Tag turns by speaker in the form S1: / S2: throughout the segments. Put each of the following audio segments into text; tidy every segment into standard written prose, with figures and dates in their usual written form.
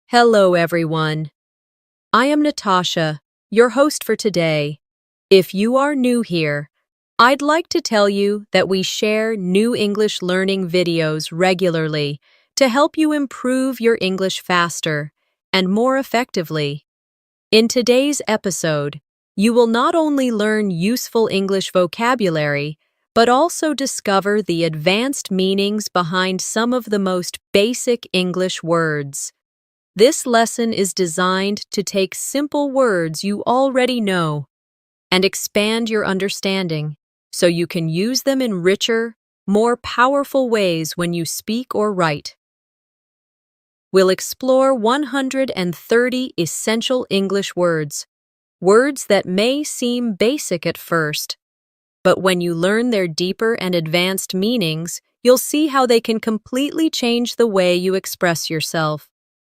S1: Hello, everyone. I am Natasha, your host for today. If you are new here, I'd like to tell you that we share new English learning videos regularly to help you improve your English faster and more effectively. In today's episode, you will not only learn useful English vocabulary, but also discover the advanced meanings behind some of the most basic English words. This lesson is designed to take simple words you already know and expand your understanding so you can use them in richer, more powerful ways when you speak or write. We'll explore 130 essential English words that may seem basic at first, but when you learn their deeper and advanced meanings, you'll see how they can completely change the way you express yourself.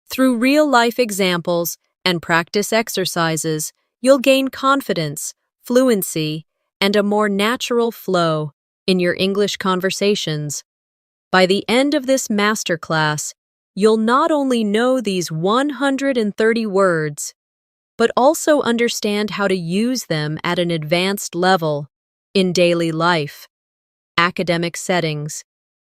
S1: Through real-life examples and practice exercises, you'll gain confidence, fluency, and a more natural flow in your English conversations. By the end of this masterclass, you'll not only know these 130 words, but also understand how to use them at an advanced level in daily life, academic settings,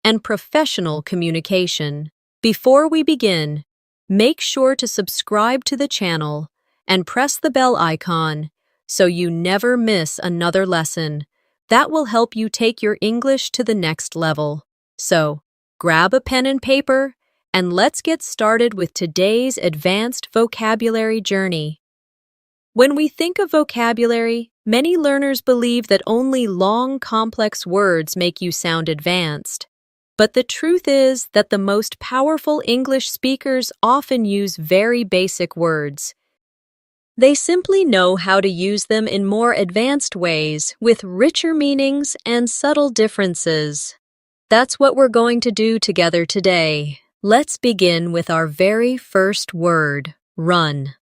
S1: and professional communication. Before we begin, make sure to subscribe to the channel and press the bell icon so you never miss another lesson. That will help you take your English to the next level. So, grab a pen and paper and let's get started with today's advanced vocabulary journey. When we think of vocabulary, many learners believe that only long, complex words make you sound advanced. But the truth is that the most powerful English speakers often use very basic words. They simply know how to use them in more advanced ways with richer meanings and subtle differences. That's what we're going to do together today. Let's begin with our very first word, run.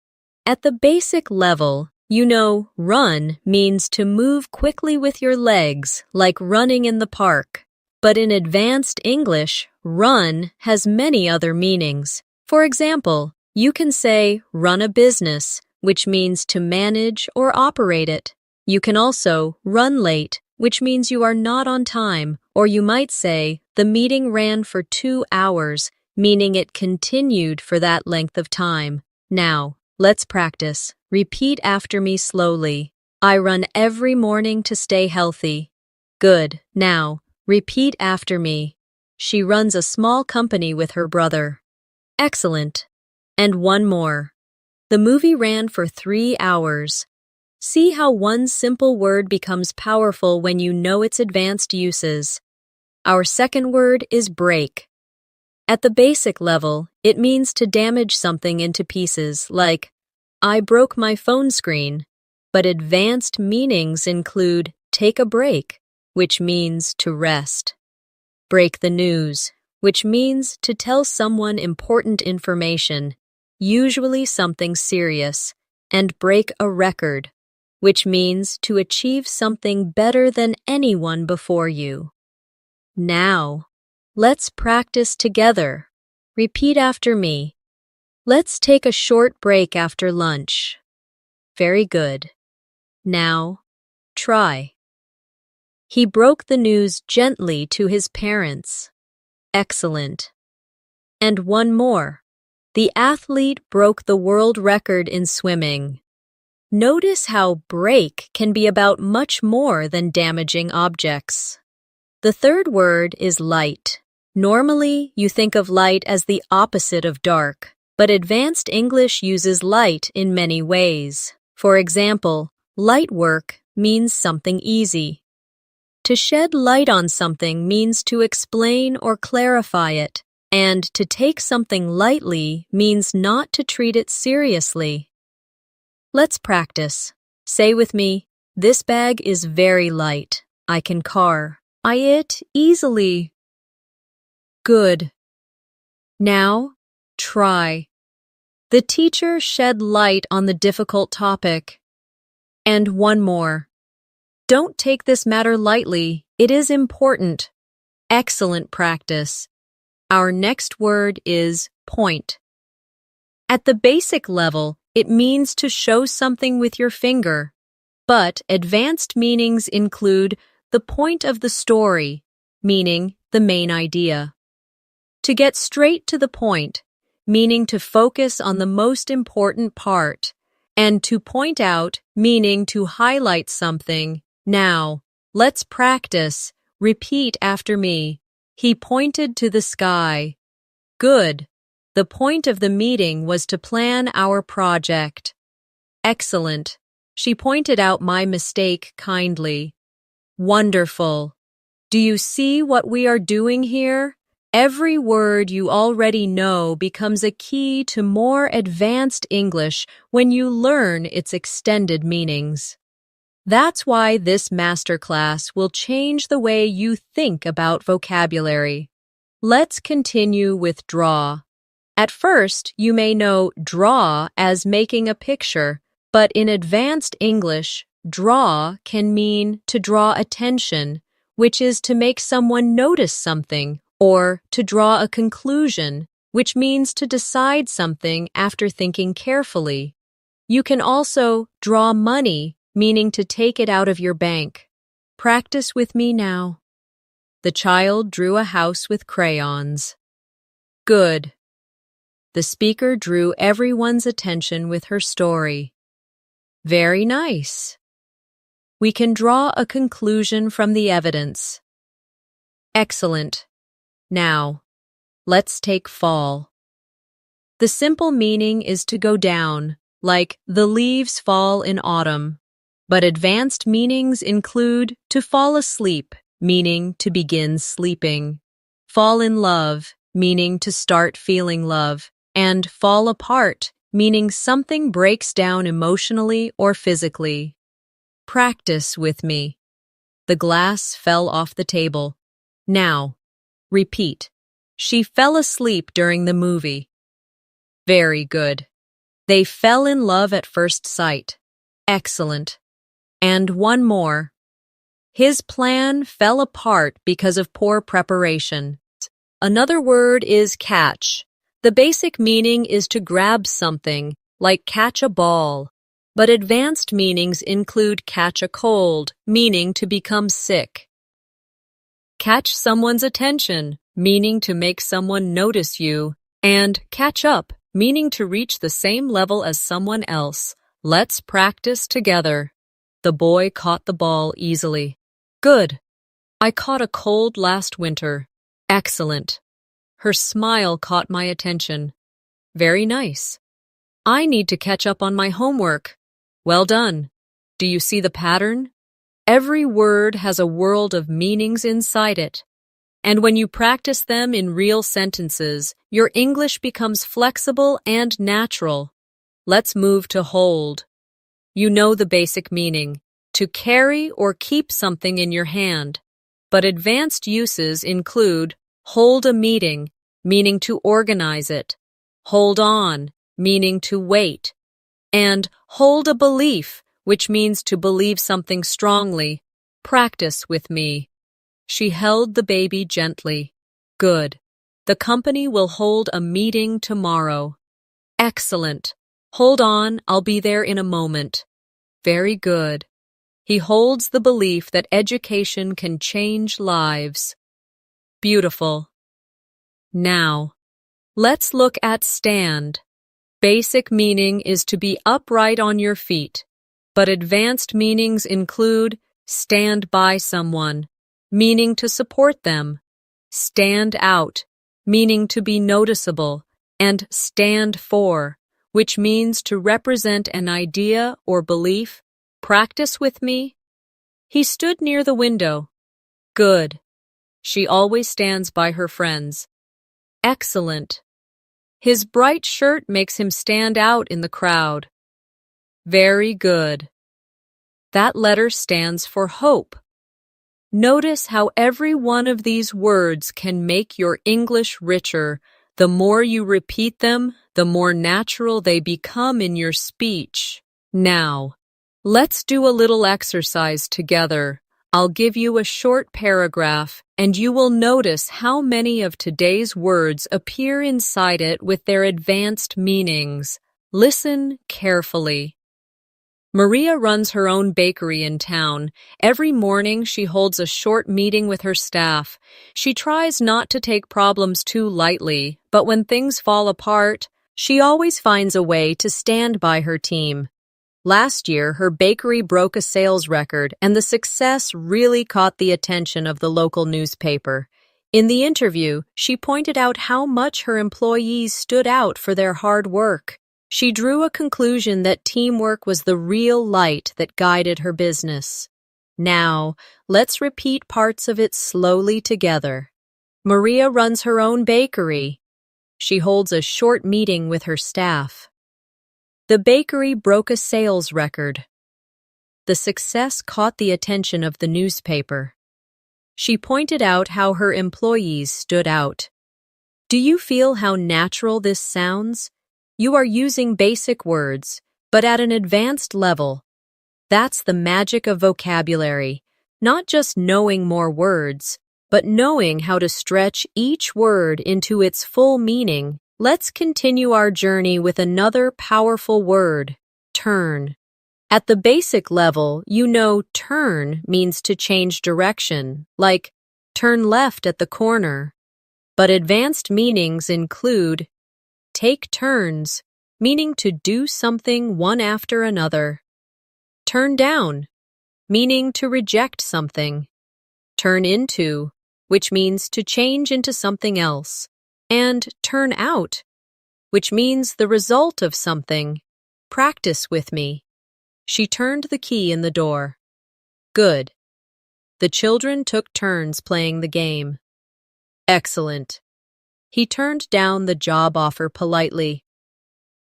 S1: At the basic level, you know run means to move quickly with your legs, like running in the park. But in advanced English, run has many other meanings. For example, you can say run a business, which means to manage or operate it. You can also run late, which means you are not on time, or you might say the meeting ran for 2 hours, meaning it continued for that length of time. Now, let's practice. Repeat after me slowly. I run every morning to stay healthy. Good. Now, repeat after me. She runs a small company with her brother. Excellent. And one more. The movie ran for 3 hours. See how one simple word becomes powerful when you know its advanced uses. Our second word is break. At the basic level, it means to damage something into pieces, like, I broke my phone screen. But advanced meanings include take a break, which means to rest. Break the news, which means to tell someone important information, usually something serious, and break a record, which means to achieve something better than anyone before you. Now, let's practice together. Repeat after me. Let's take a short break after lunch. Very good. Now, try. He broke the news gently to his parents. Excellent. And one more. The athlete broke the world record in swimming. Notice how break can be about much more than damaging objects. The third word is light. Normally, you think of light as the opposite of dark, but advanced English uses light in many ways. For example, light work means something easy. To shed light on something means to explain or clarify it, and to take something lightly means not to treat it seriously. Let's practice. Say with me, this bag is very light. I can carry it easily. Good. Now, try. The teacher shed light on the difficult topic. And one more. Don't take this matter lightly. It is important. Excellent practice. Our next word is point. At the basic level, it means to show something with your finger. But advanced meanings include the point of the story, meaning the main idea. To get straight to the point, meaning to focus on the most important part, and to point out, meaning to highlight something. Now, let's practice. Repeat after me. He pointed to the sky. Good. The point of the meeting was to plan our project. Excellent. She pointed out my mistake kindly. Wonderful. Do you see what we are doing here? Every word you already know becomes a key to more advanced English when you learn its extended meanings. That's why this masterclass will change the way you think about vocabulary. Let's continue with draw. At first, you may know draw as making a picture, but in advanced English, draw can mean to draw attention, which is to make someone notice something, or to draw a conclusion, which means to decide something after thinking carefully. You can also draw money, meaning to take it out of your bank. Practice with me now. The child drew a house with crayons. Good. The speaker drew everyone's attention with her story. Very nice. We can draw a conclusion from the evidence. Excellent. Now, let's take fall. The simple meaning is to go down, like the leaves fall in autumn. But advanced meanings include to fall asleep, meaning to begin sleeping. Fall in love, meaning to start feeling love. And fall apart, meaning something breaks down emotionally or physically. Practice with me. The glass fell off the table. Now, repeat. She fell asleep during the movie. Very good. They fell in love at first sight. Excellent. And one more. His plan fell apart because of poor preparation. Another word is catch. The basic meaning is to grab something, like catch a ball. But advanced meanings include catch a cold, meaning to become sick. Catch someone's attention, meaning to make someone notice you. And catch up, meaning to reach the same level as someone else. Let's practice together. The boy caught the ball easily. Good. I caught a cold last winter. Excellent. Her smile caught my attention. Very nice. I need to catch up on my homework. Well done. Do you see the pattern? Every word has a world of meanings inside it. And when you practice them in real sentences, your English becomes flexible and natural. Let's move to hold. You know the basic meaning, to carry or keep something in your hand. But advanced uses include hold a meeting, meaning to organize it. Hold on, meaning to wait. And hold a belief, which means to believe something strongly. Practice with me. She held the baby gently. Good. The company will hold a meeting tomorrow. Excellent. Hold on, I'll be there in a moment. Very good. He holds the belief that education can change lives. Beautiful. Now, let's look at stand. Basic meaning is to be upright on your feet, but advanced meanings include stand by someone, meaning to support them, stand out, meaning to be noticeable, and stand for, which means to represent an idea or belief. Practice with me. He stood near the window. Good. She always stands by her friends. Excellent. His bright shirt makes him stand out in the crowd. Very good. That letter stands for hope. Notice how every one of these words can make your English richer. The more you repeat them, the more natural they become in your speech. Now, let's do a little exercise together. I'll give you a short paragraph, and you will notice how many of today's words appear inside it with their advanced meanings. Listen carefully. Maria runs her own bakery in town. Every morning, she holds a short meeting with her staff. She tries not to take problems too lightly, but when things fall apart, she always finds a way to stand by her team. Last year, her bakery broke a sales record, and the success really caught the attention of the local newspaper. In the interview, she pointed out how much her employees stood out for their hard work. She drew a conclusion that teamwork was the real light that guided her business. Now, let's repeat parts of it slowly together. Maria runs her own bakery. She holds a short meeting with her staff. The bakery broke a sales record. The success caught the attention of the newspaper. She pointed out how her employees stood out. Do you feel how natural this sounds? You are using basic words, but at an advanced level. That's the magic of vocabulary, not just knowing more words, but knowing how to stretch each word into its full meaning. Let's continue our journey with another powerful word, turn. At the basic level, you know turn means to change direction, like turn left at the corner. But advanced meanings include take turns, meaning to do something one after another. Turn down, meaning to reject something. Turn into, which means to change into something else. And turn out, which means the result of something. Practice with me. She turned the key in the door. Good. The children took turns playing the game. Excellent. He turned down the job offer politely.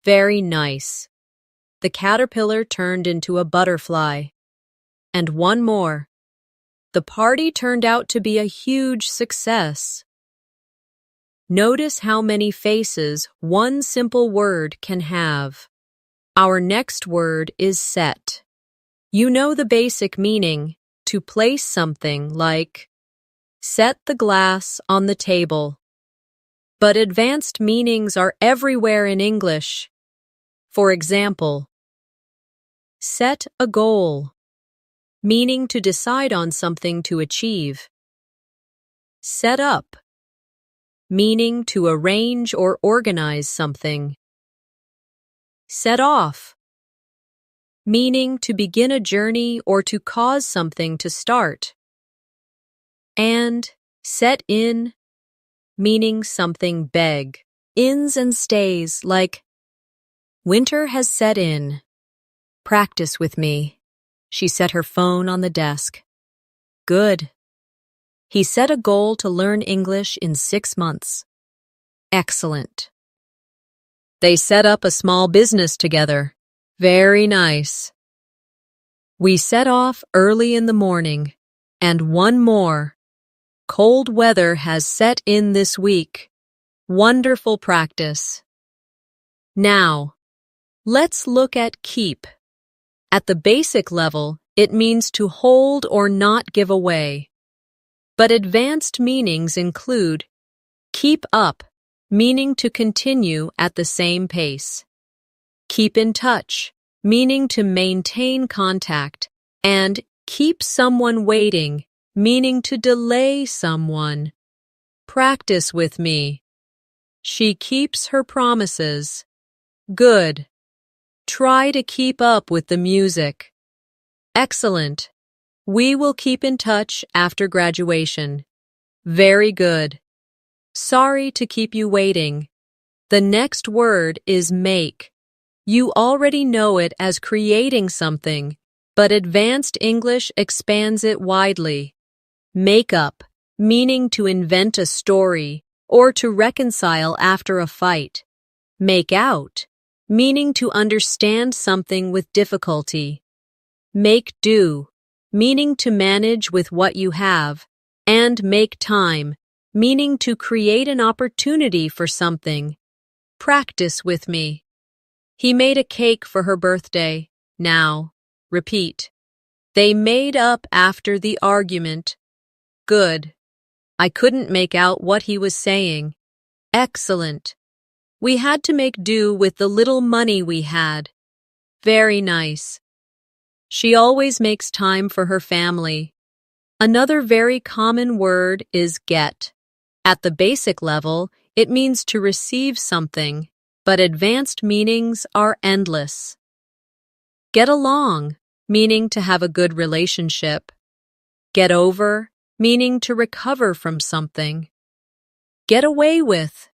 S1: Very nice. The caterpillar turned into a butterfly. And one more. The party turned out to be a huge success. Notice how many faces one simple word can have. Our next word is set. You know the basic meaning, to place something like set the glass on the table. But advanced meanings are everywhere in English. For example, set a goal, meaning to decide on something to achieve. Set up, meaning to arrange or organize something. Set off, meaning to begin a journey or to cause something to start. And set in, meaning something beg. Ins and stays like winter has set in. Practice with me. She set her phone on the desk. Good. He set a goal to learn English in 6 months. Excellent. They set up a small business together. Very nice. We set off early in the morning. And one more. Cold weather has set in this week. Wonderful practice. Now, let's look at keep. At the basic level, it means to hold or not give away. But advanced meanings include keep up, meaning to continue at the same pace. Keep in touch, meaning to maintain contact. And keep someone waiting, meaning to delay someone. Practice with me. She keeps her promises. Good. Try to keep up with the music. Excellent. We will keep in touch after graduation. Very good. Sorry to keep you waiting. The next word is make. You already know it as creating something, but advanced English expands it widely. Make up, meaning to invent a story or to reconcile after a fight. Make out, meaning to understand something with difficulty. Make do, meaning to manage with what you have. And make time, meaning to create an opportunity for something. Practice with me. He made a cake for her birthday. Now, repeat. They made up after the argument. Good. I couldn't make out what he was saying. Excellent. We had to make do with the little money we had. Very nice. She always makes time for her family. Another very common word is get. At the basic level, it means to receive something, but advanced meanings are endless. Get along, meaning to have a good relationship. Get over, meaning to recover from something. Get away with,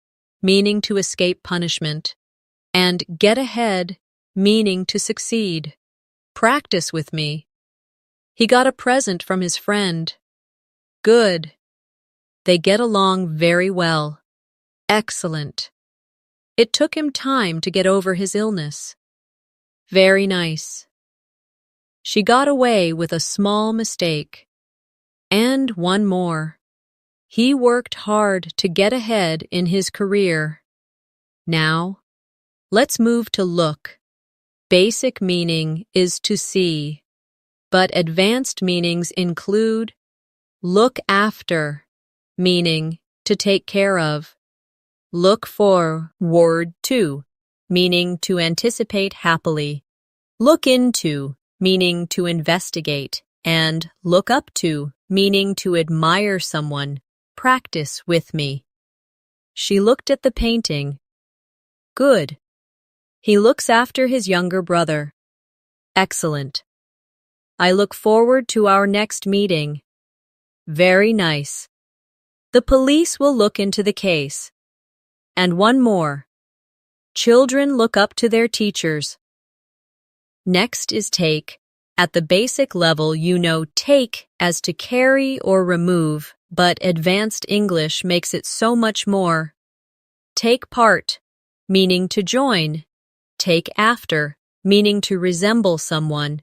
S1: meaning to escape punishment. And get ahead, meaning to succeed. Practice with me. He got a present from his friend. Good. They get along very well. Excellent. It took him time to get over his illness. Very nice. She got away with a small mistake. And one more. He worked hard to get ahead in his career. Now, let's move to look. Basic meaning is to see, but advanced meanings include look after, meaning to take care of. Look forward to, meaning to anticipate happily. Look into, meaning to investigate. And look up to, meaning to admire someone. Practice with me. She looked at the painting. Good. He looks after his younger brother. Excellent. I look forward to our next meeting. Very nice. The police will look into the case. And one more. Children look up to their teachers. Next is take. At the basic level, you know take as to carry or remove, but advanced English makes it so much more. Take part, meaning to join. Take after, meaning to resemble someone.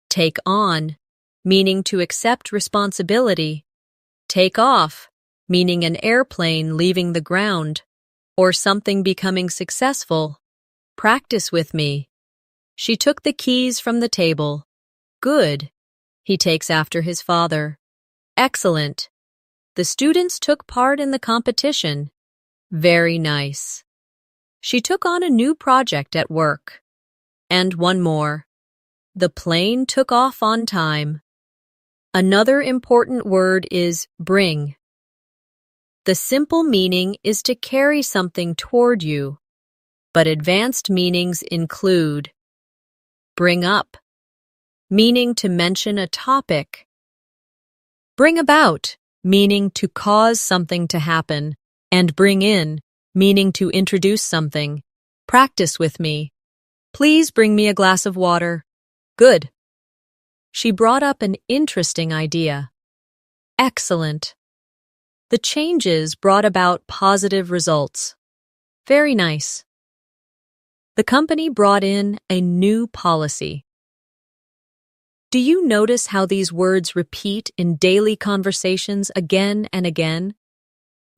S1: Take on, meaning to accept responsibility. Take off, meaning an airplane leaving the ground, or something becoming successful. Practice with me. She took the keys from the table. Good. He takes after his father. Excellent. The students took part in the competition. Very nice. She took on a new project at work. And one more. The plane took off on time. Another important word is bring. The simple meaning is to carry something toward you, but advanced meanings include bring up, meaning to mention a topic. Bring about, meaning to cause something to happen, and bring in, meaning to introduce something. Practice with me. Please bring me a glass of water. Good. She brought up an interesting idea. Excellent. The changes brought about positive results. Very nice. The company brought in a new policy. Do you notice how these words repeat in daily conversations again and again?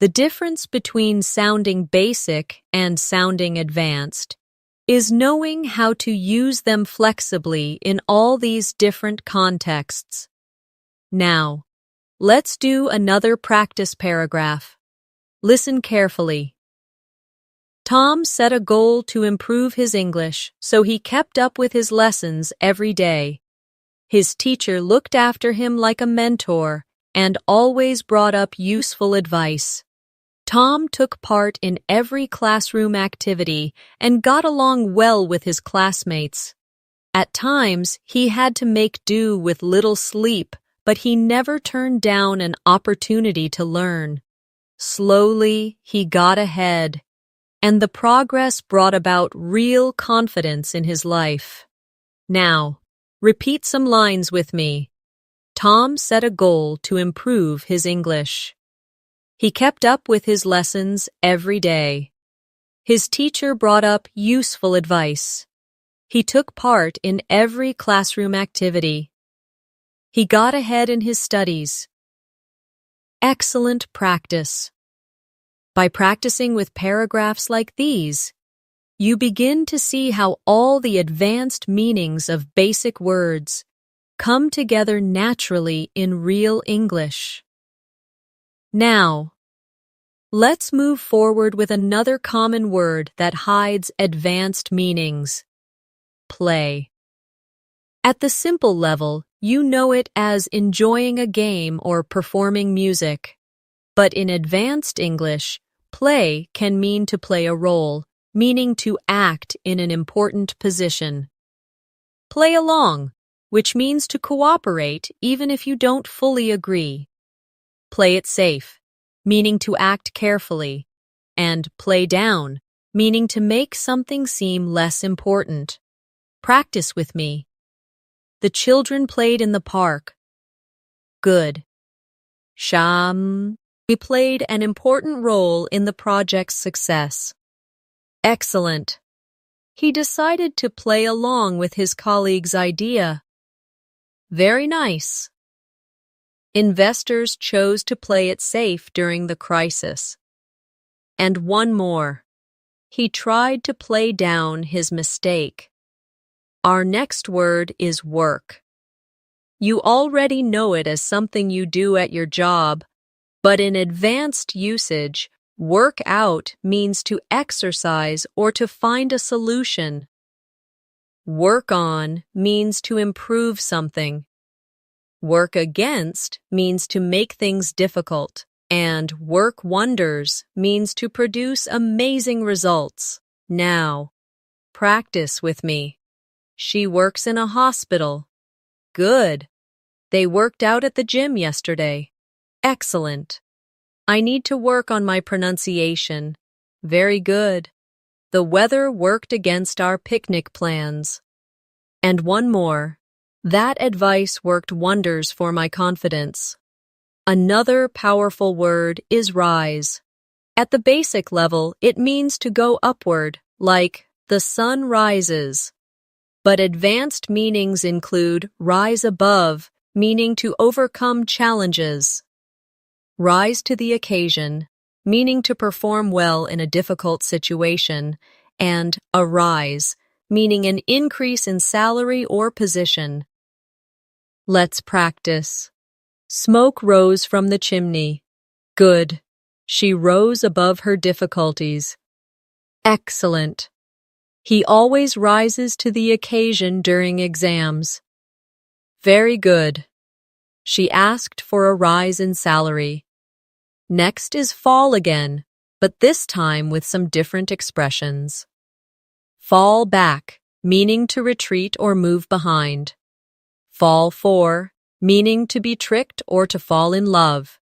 S1: The difference between sounding basic and sounding advanced is knowing how to use them flexibly in all these different contexts. Now, let's do another practice paragraph. Listen carefully. Tom set a goal to improve his English, so he kept up with his lessons every day. His teacher looked after him like a mentor and always brought up useful advice. Tom took part in every classroom activity and got along well with his classmates. At times, he had to make do with little sleep, but he never turned down an opportunity to learn. Slowly, he got ahead, and the progress brought about real confidence in his life. Now, repeat some lines with me. Tom set a goal to improve his English. He kept up with his lessons every day. His teacher brought up useful advice. He took part in every classroom activity. He got ahead in his studies. Excellent practice. By practicing with paragraphs like these, you begin to see how all the advanced meanings of basic words come together naturally in real English. Now, let's move forward with another common word that hides advanced meanings: play. At the simple level, you know it as enjoying a game or performing music. But in advanced English, play can mean to play a role, meaning to act in an important position. Play along, which means to cooperate even if you don't fully agree. Play it safe, meaning to act carefully. And play down, meaning to make something seem less important. Practice with me. The children played in the park. Good. Sham. We played an important role in the project's success. Excellent. He decided to play along with his colleague's idea. Very nice. Investors chose to play it safe during the crisis. And one more. He tried to play down his mistake. Our next word is work. You already know it as something you do at your job, but in advanced usage, work out means to exercise or to find a solution. Work on means to improve something. Work against means to make things difficult. And work wonders means to produce amazing results. Now, practice with me. She works in a hospital. Good. They worked out at the gym yesterday. Excellent. I need to work on my pronunciation. Very good. The weather worked against our picnic plans. And one more. That advice worked wonders for my confidence. Another powerful word is rise. At the basic level, it means to go upward, like the sun rises. But advanced meanings include rise above, meaning to overcome challenges. Rise to the occasion, meaning to perform well in a difficult situation, and arise, meaning an increase in salary or position. Let's practice. Smoke rose from the chimney. Good. She rose above her difficulties. Excellent. He always rises to the occasion during exams. Very good. She asked for a rise in salary. Next is fall again, but this time with some different expressions. Fall back, meaning to retreat or move behind. Fall for, meaning to be tricked or to fall in love.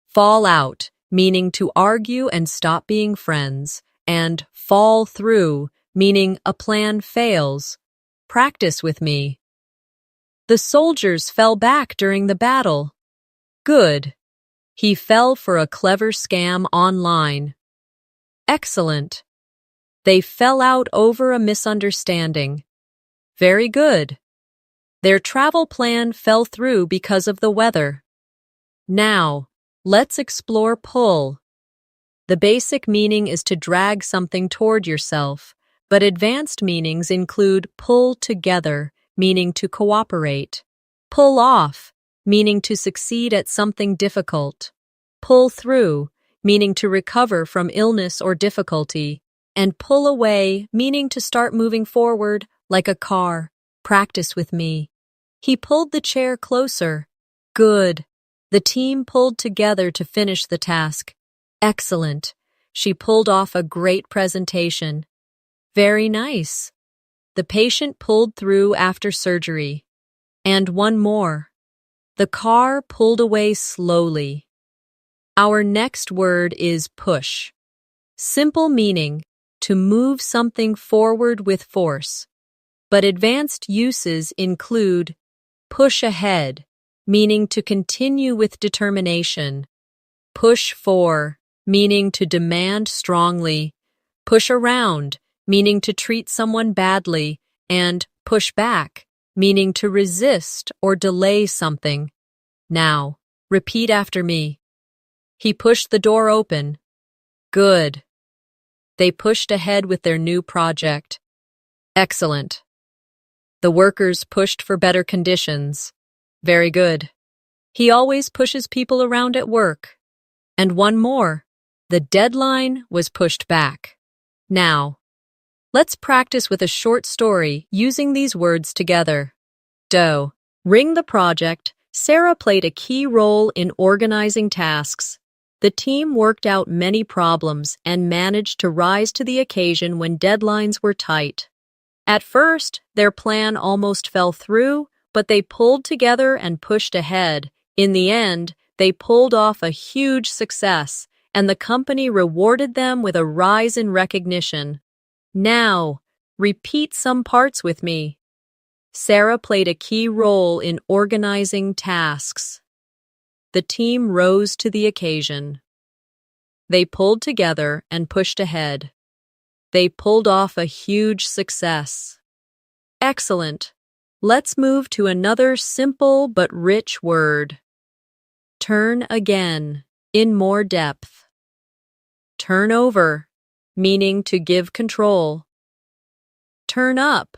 S1: Fall out, meaning to argue and stop being friends. And fall through, meaning a plan fails. Practice with me. The soldiers fell back during the battle. Good. He fell for a clever scam online. Excellent. They fell out over a misunderstanding. Very good. Their travel plan fell through because of the weather. Now, let's explore pull. The basic meaning is to drag something toward yourself, but advanced meanings include pull together, meaning to cooperate. Pull off, meaning to succeed at something difficult. Pull through, meaning to recover from illness or difficulty. And pull away, meaning to start moving forward, like a car. Practice with me. He pulled the chair closer. Good. The team pulled together to finish the task. Excellent. She pulled off a great presentation. Very nice. The patient pulled through after surgery. And one more. The car pulled away slowly. Our next word is push. Simple meaning, to move something forward with force. But advanced uses include push ahead, meaning to continue with determination. Push for, meaning to demand strongly. Push around, meaning to treat someone badly. And push back, meaning to resist or delay something. Now, repeat after me. He pushed the door open. Good. They pushed ahead with their new project. Excellent. The workers pushed for better conditions. Very good. He always pushes people around at work. And one more. The deadline was pushed back. Now, let's practice with a short story using these words together. Ring the project, Sarah played a key role in organizing tasks. The team worked out many problems and managed to rise to the occasion when deadlines were tight. At first, their plan almost fell through, but they pulled together and pushed ahead. In the end, they pulled off a huge success, and the company rewarded them with a rise in recognition. Now, repeat some parts with me. Sarah played a key role in organizing tasks. The team rose to the occasion. They pulled together and pushed ahead. They pulled off a huge success. Excellent. Let's move to another simple but rich word. Turn again, in more depth. Turn over, meaning to give control. Turn up,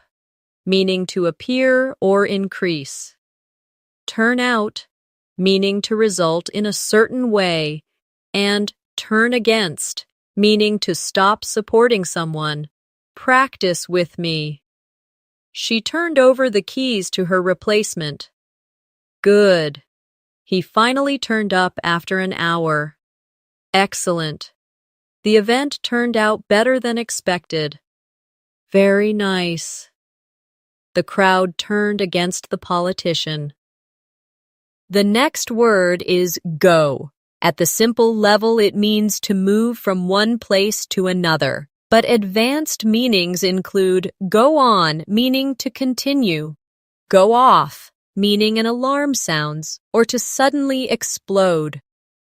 S1: meaning to appear or increase. Turn out, meaning to result in a certain way, and turn against, meaning to stop supporting someone. Practice with me. She turned over the keys to her replacement. Good. He finally turned up after an hour. Excellent. The event turned out better than expected. Very nice. The crowd turned against the politician. The next word is go. At the simple level, it means to move from one place to another. But advanced meanings include go on, meaning to continue, go off, meaning an alarm sounds, or to suddenly explode,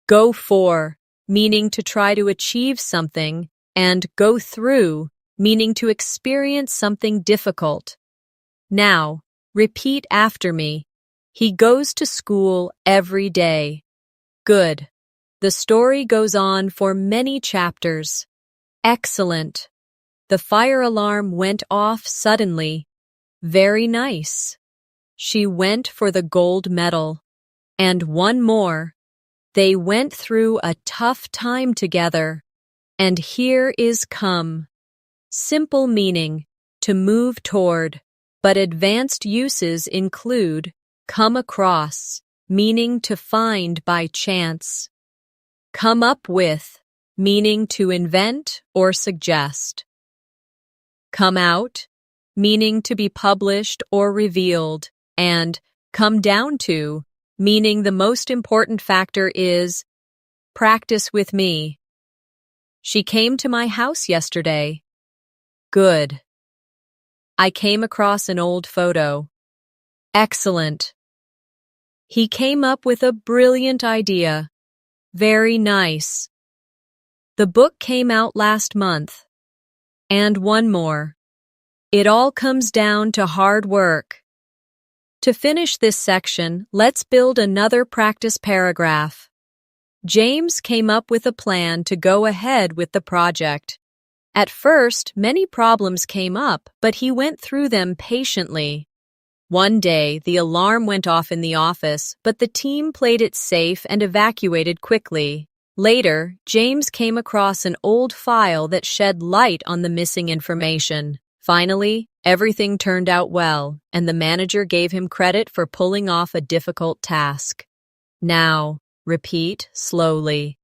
S1: go for, meaning to try to achieve something, and go through, meaning to experience something difficult. Now, repeat after me. He goes to school every day. Good. The story goes on for many chapters. Excellent. The fire alarm went off suddenly. Very nice. She went for the gold medal. And one more. They went through a tough time together. And here is come. Simple meaning, to move toward, but advanced uses include come across, meaning to find by chance. Come up with, meaning to invent or suggest. Come out, meaning to be published or revealed, and come down to, meaning the most important factor is practice with me. She came to my house yesterday. Good. I came across an old photo. Excellent. He came up with a brilliant idea. Very nice. The book came out last month. And one more. It all comes down to hard work. To finish this section, let's build another practice paragraph. James came up with a plan to go ahead with the project. At first, many problems came up, but he went through them patiently. One day, the alarm went off in the office, but the team played it safe and evacuated quickly. Later, James came across an old file that shed light on the missing information. Finally, everything turned out well, and the manager gave him credit for pulling off a difficult task. Now, repeat slowly.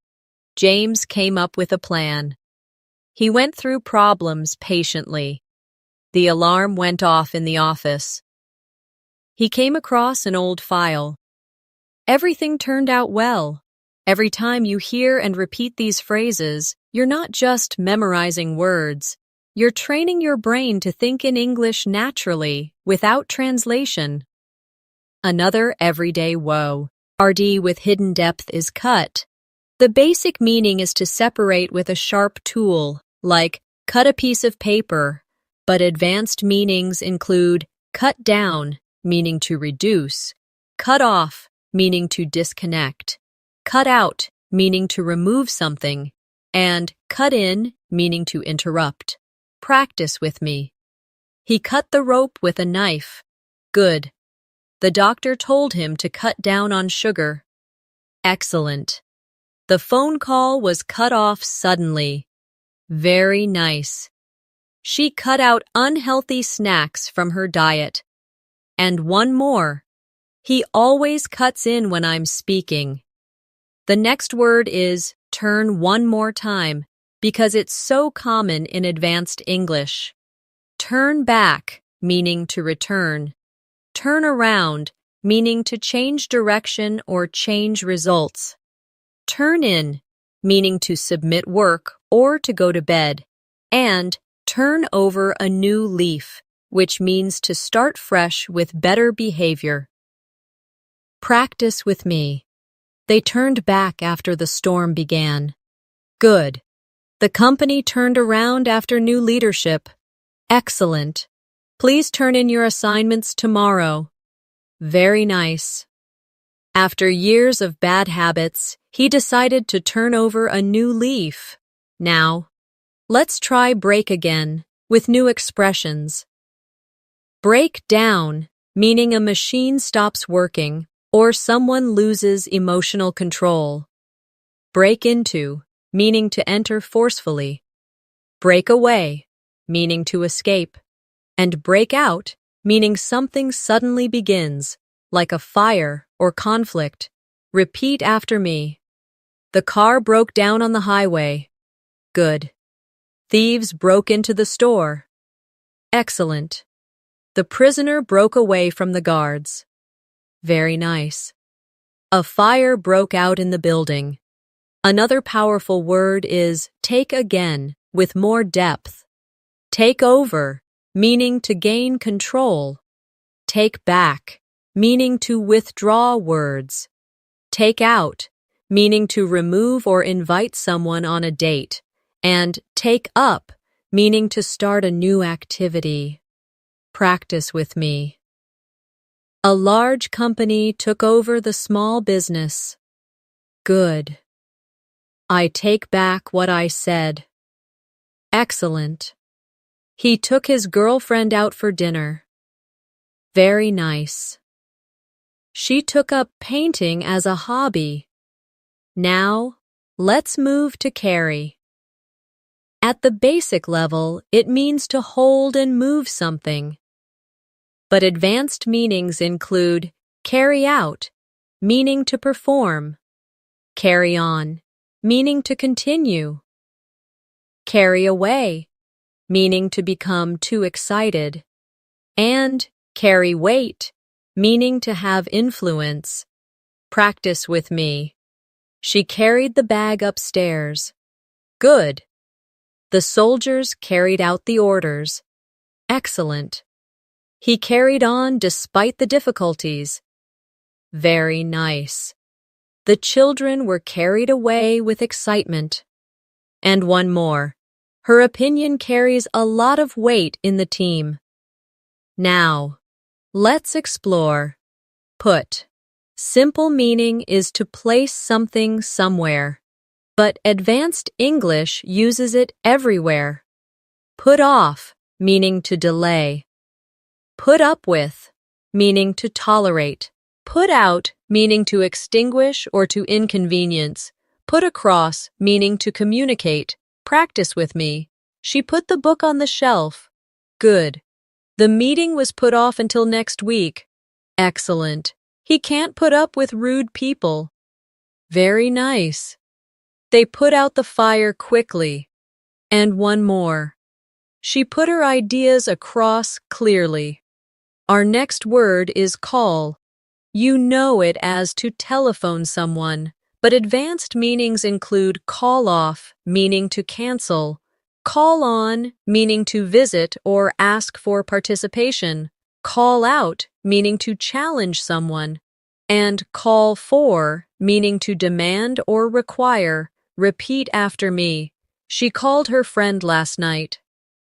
S1: James came up with a plan. He went through problems patiently. The alarm went off in the office. He came across an old file. Everything turned out well. Every time you hear and repeat these phrases, you're not just memorizing words. You're training your brain to think in English naturally, without translation. Another everyday woe. RD with hidden depth is cut. The basic meaning is to separate with a sharp tool, like cut a piece of paper, but advanced meanings include cut down, meaning to reduce, cut off, meaning to disconnect, cut out, meaning to remove something, and cut in, meaning to interrupt. Practice with me. He cut the rope with a knife. Good. The doctor told him to cut down on sugar. Excellent. The phone call was cut off suddenly. Very nice. She cut out unhealthy snacks from her diet. And one more. He always cuts in when I'm speaking. The next word is turn one more time because it's so common in advanced English. Turn back, meaning to return. Turn around, meaning to change direction or change results. Turn in, meaning to submit work or to go to bed. And turn over a new leaf, which means to start fresh with better behavior. Practice with me. They turned back after the storm began. Good. The company turned around after new leadership. Excellent. Please turn in your assignments tomorrow. Very nice. After years of bad habits, he decided to turn over a new leaf. Now, let's try break again with new expressions. Break down, meaning a machine stops working or someone loses emotional control. Break into, meaning to enter forcefully. Break away, meaning to escape. And break out, meaning something suddenly begins, like a fire or conflict. Repeat after me. The car broke down on the highway. Good. Thieves broke into the store. Excellent. The prisoner broke away from the guards. Very nice. A fire broke out in the building. Another powerful word is take again, with more depth. Take over, meaning to gain control. Take back, meaning to withdraw words. Take out, meaning to remove or invite someone on a date. And take up, meaning to start a new activity. Practice with me. A large company took over the small business. Good. I take back what I said. Excellent. He took his girlfriend out for dinner. Very nice. She took up painting as a hobby. Now, let's move to carry. At the basic level, it means to hold and move something. But advanced meanings include carry out, meaning to perform, carry on, meaning to continue, carry away, meaning to become too excited, and carry weight, meaning to have influence. Practice with me. She carried the bag upstairs. Good. The soldiers carried out the orders. Excellent. He carried on despite the difficulties. Very nice. The children were carried away with excitement. And one more. Her opinion carries a lot of weight in the team. Now, let's explore. Put. Simple meaning is to place something somewhere, but advanced English uses it everywhere. Put off, meaning to delay. Put up with, meaning to tolerate. Put out, meaning to extinguish or to inconvenience. Put across, meaning to communicate. Practice with me. She put the book on the shelf. Good. The meeting was put off until next week. Excellent. He can't put up with rude people. Very nice. They put out the fire quickly. And one more. She put her ideas across clearly. Our next word is call. You know it as to telephone someone, but advanced meanings include call off, meaning to cancel, call on, meaning to visit or ask for participation, call out, meaning to challenge someone, and call for, meaning to demand or require. Repeat after me. She called her friend last night.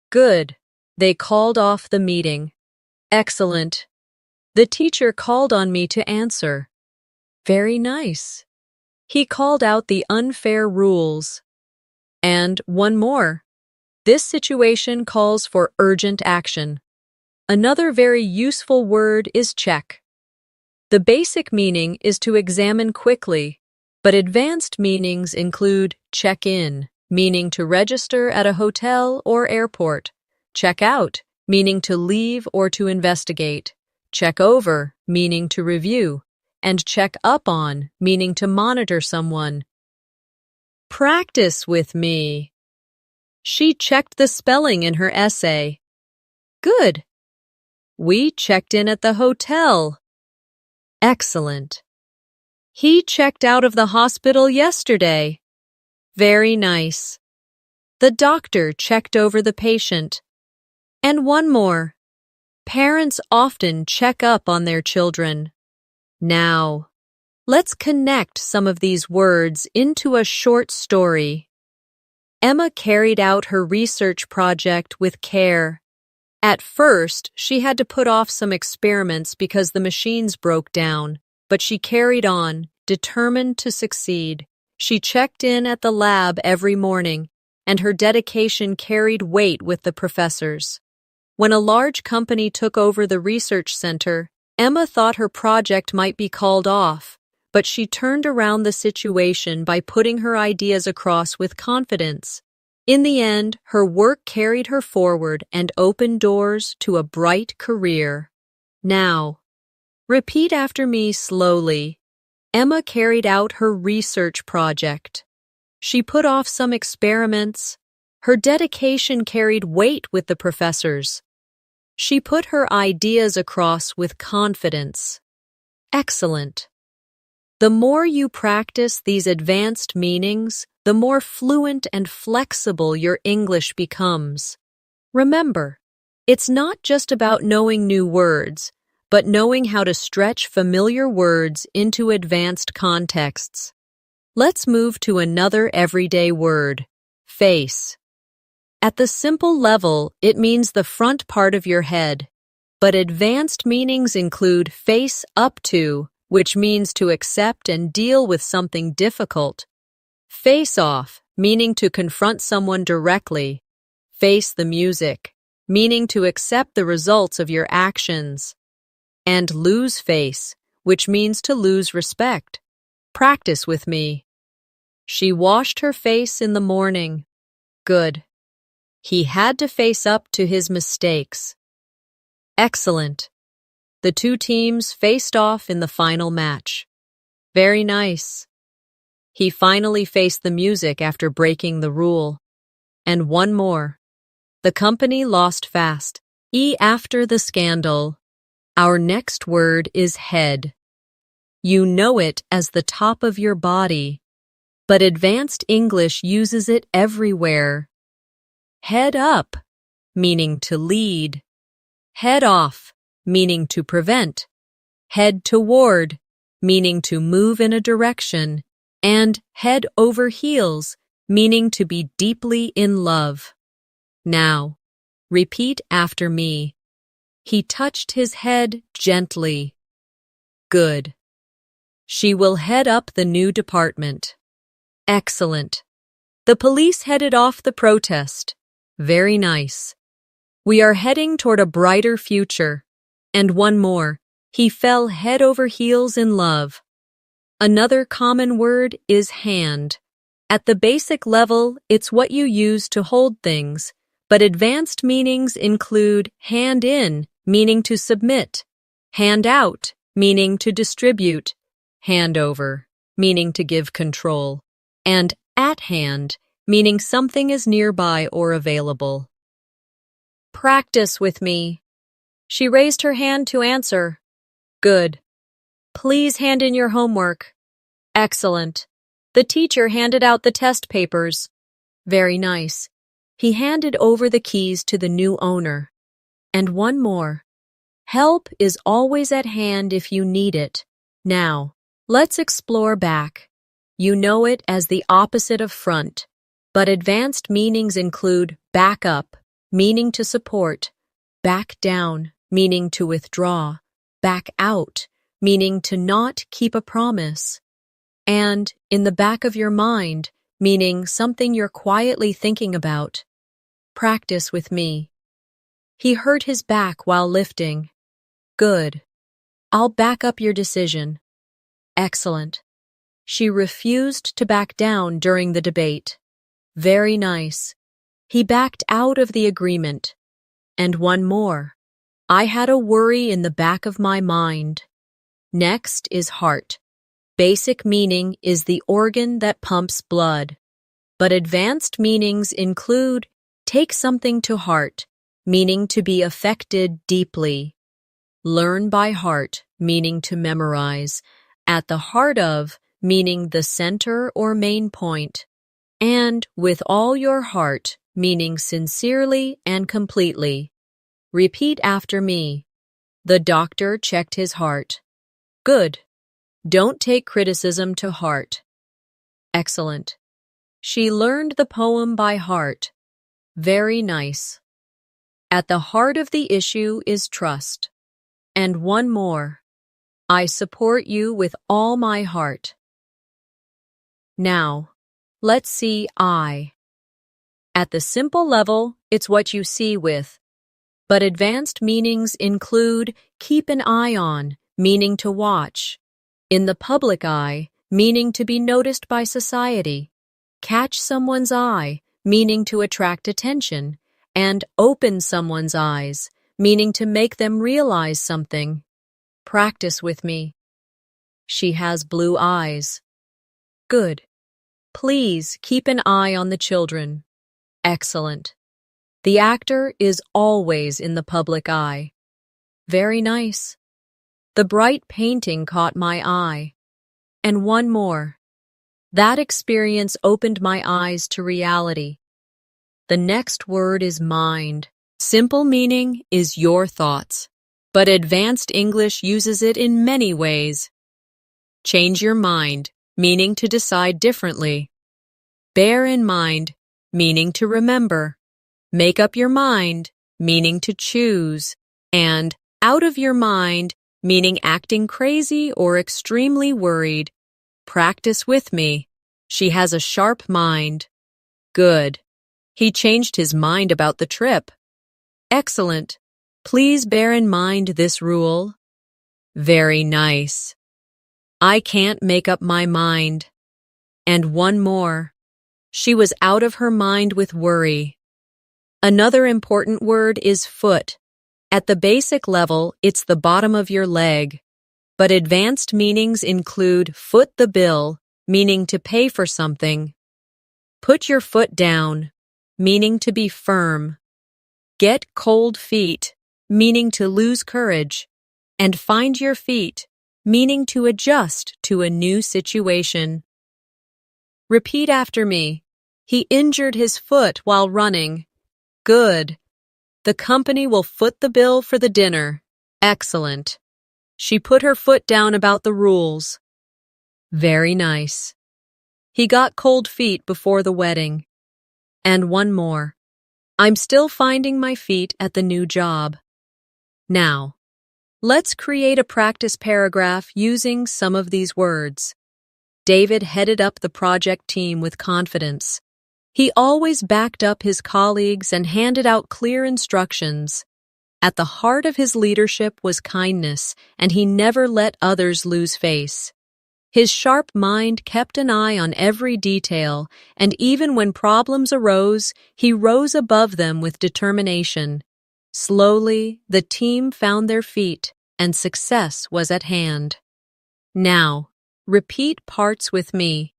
S1: Good. They called off the meeting. Excellent. The teacher called on me to answer. Very nice. He called out the unfair rules. And one more. This situation calls for urgent action. Another very useful word is check. The basic meaning is to examine quickly, but advanced meanings include check in, meaning to register at a hotel or airport, check out, meaning to leave or to investigate, check over, meaning to review, and check up on, meaning to monitor someone. Practice with me. She checked the spelling in her essay. Good. We checked in at the hotel. Excellent. He checked out of the hospital yesterday. Very nice. The doctor checked over the patient. And one more. Parents often check up on their children. Now, let's connect some of these words into a short story. Emma carried out her research project with care. At first, she had to put off some experiments because the machines broke down, but she carried on, determined to succeed. She checked in at the lab every morning, and her dedication carried weight with the professors. When a large company took over the research center, Emma thought her project might be called off, but she turned around the situation by putting her ideas across with confidence. In the end, her work carried her forward and opened doors to a bright career. Now, repeat after me slowly. Emma carried out her research project. She put off some experiments. Her dedication carried weight with the professors. She put her ideas across with confidence. Excellent. The more you practice these advanced meanings, the more fluent and flexible your English becomes. Remember, it's not just about knowing new words, but knowing how to stretch familiar words into advanced contexts. Let's move to another everyday word, face. At the simple level, it means the front part of your head, but advanced meanings include face up to, which means to accept and deal with something difficult. Face off, meaning to confront someone directly. Face the music, meaning to accept the results of your actions. And lose face, which means to lose respect. Practice with me. She washed her face in the morning. Good. He had to face up to his mistakes. Excellent. The two teams faced off in the final match. Very nice. He finally faced the music after breaking the rule. And one more. The company lost fast. After the scandal. Our next word is head. You know it as the top of your body, but advanced English uses it everywhere. Head up, meaning to lead. Head off, meaning to prevent. Head toward, meaning to move in a direction. And head over heels, meaning to be deeply in love. Now, repeat after me. He touched his head gently. Good. She will head up the new department. Excellent. The police headed off the protest. Very nice. We are heading toward a brighter future. And one more. He fell head over heels in love. Another common word is hand. At the basic level, it's what you use to hold things, but advanced meanings include hand in, meaning to submit, hand out, meaning to distribute, hand over, meaning to give control, and at hand, meaning something is nearby or available. Practice with me. She raised her hand to answer. Good. Please hand in your homework. Excellent. The teacher handed out the test papers. Very nice. He handed over the keys to the new owner. And one more. Help is always at hand if you need it. Now, let's explore back. You know it as the opposite of front, but advanced meanings include back up, meaning to support, back down, meaning to withdraw, back out, meaning to not keep a promise, and in the back of your mind, meaning something you're quietly thinking about. Practice with me. He hurt his back while lifting. Good. I'll back up your decision. Excellent. She refused to back down during the debate. Very nice. He backed out of the agreement. And one more. I had a worry in the back of my mind. Next is heart. Basic meaning is the organ that pumps blood. But advanced meanings include take something to heart, meaning to be affected deeply. Learn by heart, meaning to memorize. At the heart of, meaning the center or main point. And with all your heart, meaning sincerely and completely. Repeat after me. The doctor checked his heart. Good. Don't take criticism to heart. Excellent. She learned the poem by heart. Very nice. At the heart of the issue is trust. And one more. I support you with all my heart. Now, let's see I. At the simple level, it's what you see with. But advanced meanings include keep an eye on, meaning to watch. In the public eye, meaning to be noticed by society. Catch someone's eye, meaning to attract attention. And open someone's eyes, meaning to make them realize something. Practice with me. She has blue eyes. Good. Please keep an eye on the children. Excellent. The actor is always in the public eye. Very nice. The bright painting caught my eye. And one more. That experience opened my eyes to reality. The next word is mind. Simple meaning is your thoughts, but advanced English uses it in many ways. Change your mind, meaning to decide differently. Bear in mind, meaning to remember. Make up your mind, meaning to choose. And out of your mind, meaning acting crazy or extremely worried. Practice with me. She has a sharp mind. Good. He changed his mind about the trip. Excellent. Please bear in mind this rule. Very nice. I can't make up my mind. And one more. She was out of her mind with worry. Another important word is foot. At the basic level, it's the bottom of your leg. But advanced meanings include foot the bill, meaning to pay for something. Put your foot down, meaning to be firm. Get cold feet, meaning to lose courage. And find your feet, meaning to adjust to a new situation. Repeat after me. He injured his foot while running. Good. The company will foot the bill for the dinner. Excellent. She put her foot down about the rules. Very nice. He got cold feet before the wedding. And one more. I'm still finding my feet at the new job. Now, let's create a practice paragraph using some of these words. David headed up the project team with confidence. He always backed up his colleagues and handed out clear instructions. At the heart of his leadership was kindness, and he never let others lose face. His sharp mind kept an eye on every detail, and even when problems arose, he rose above them with determination. Slowly, the team found their feet, and success was at hand. Now, repeat parts with me.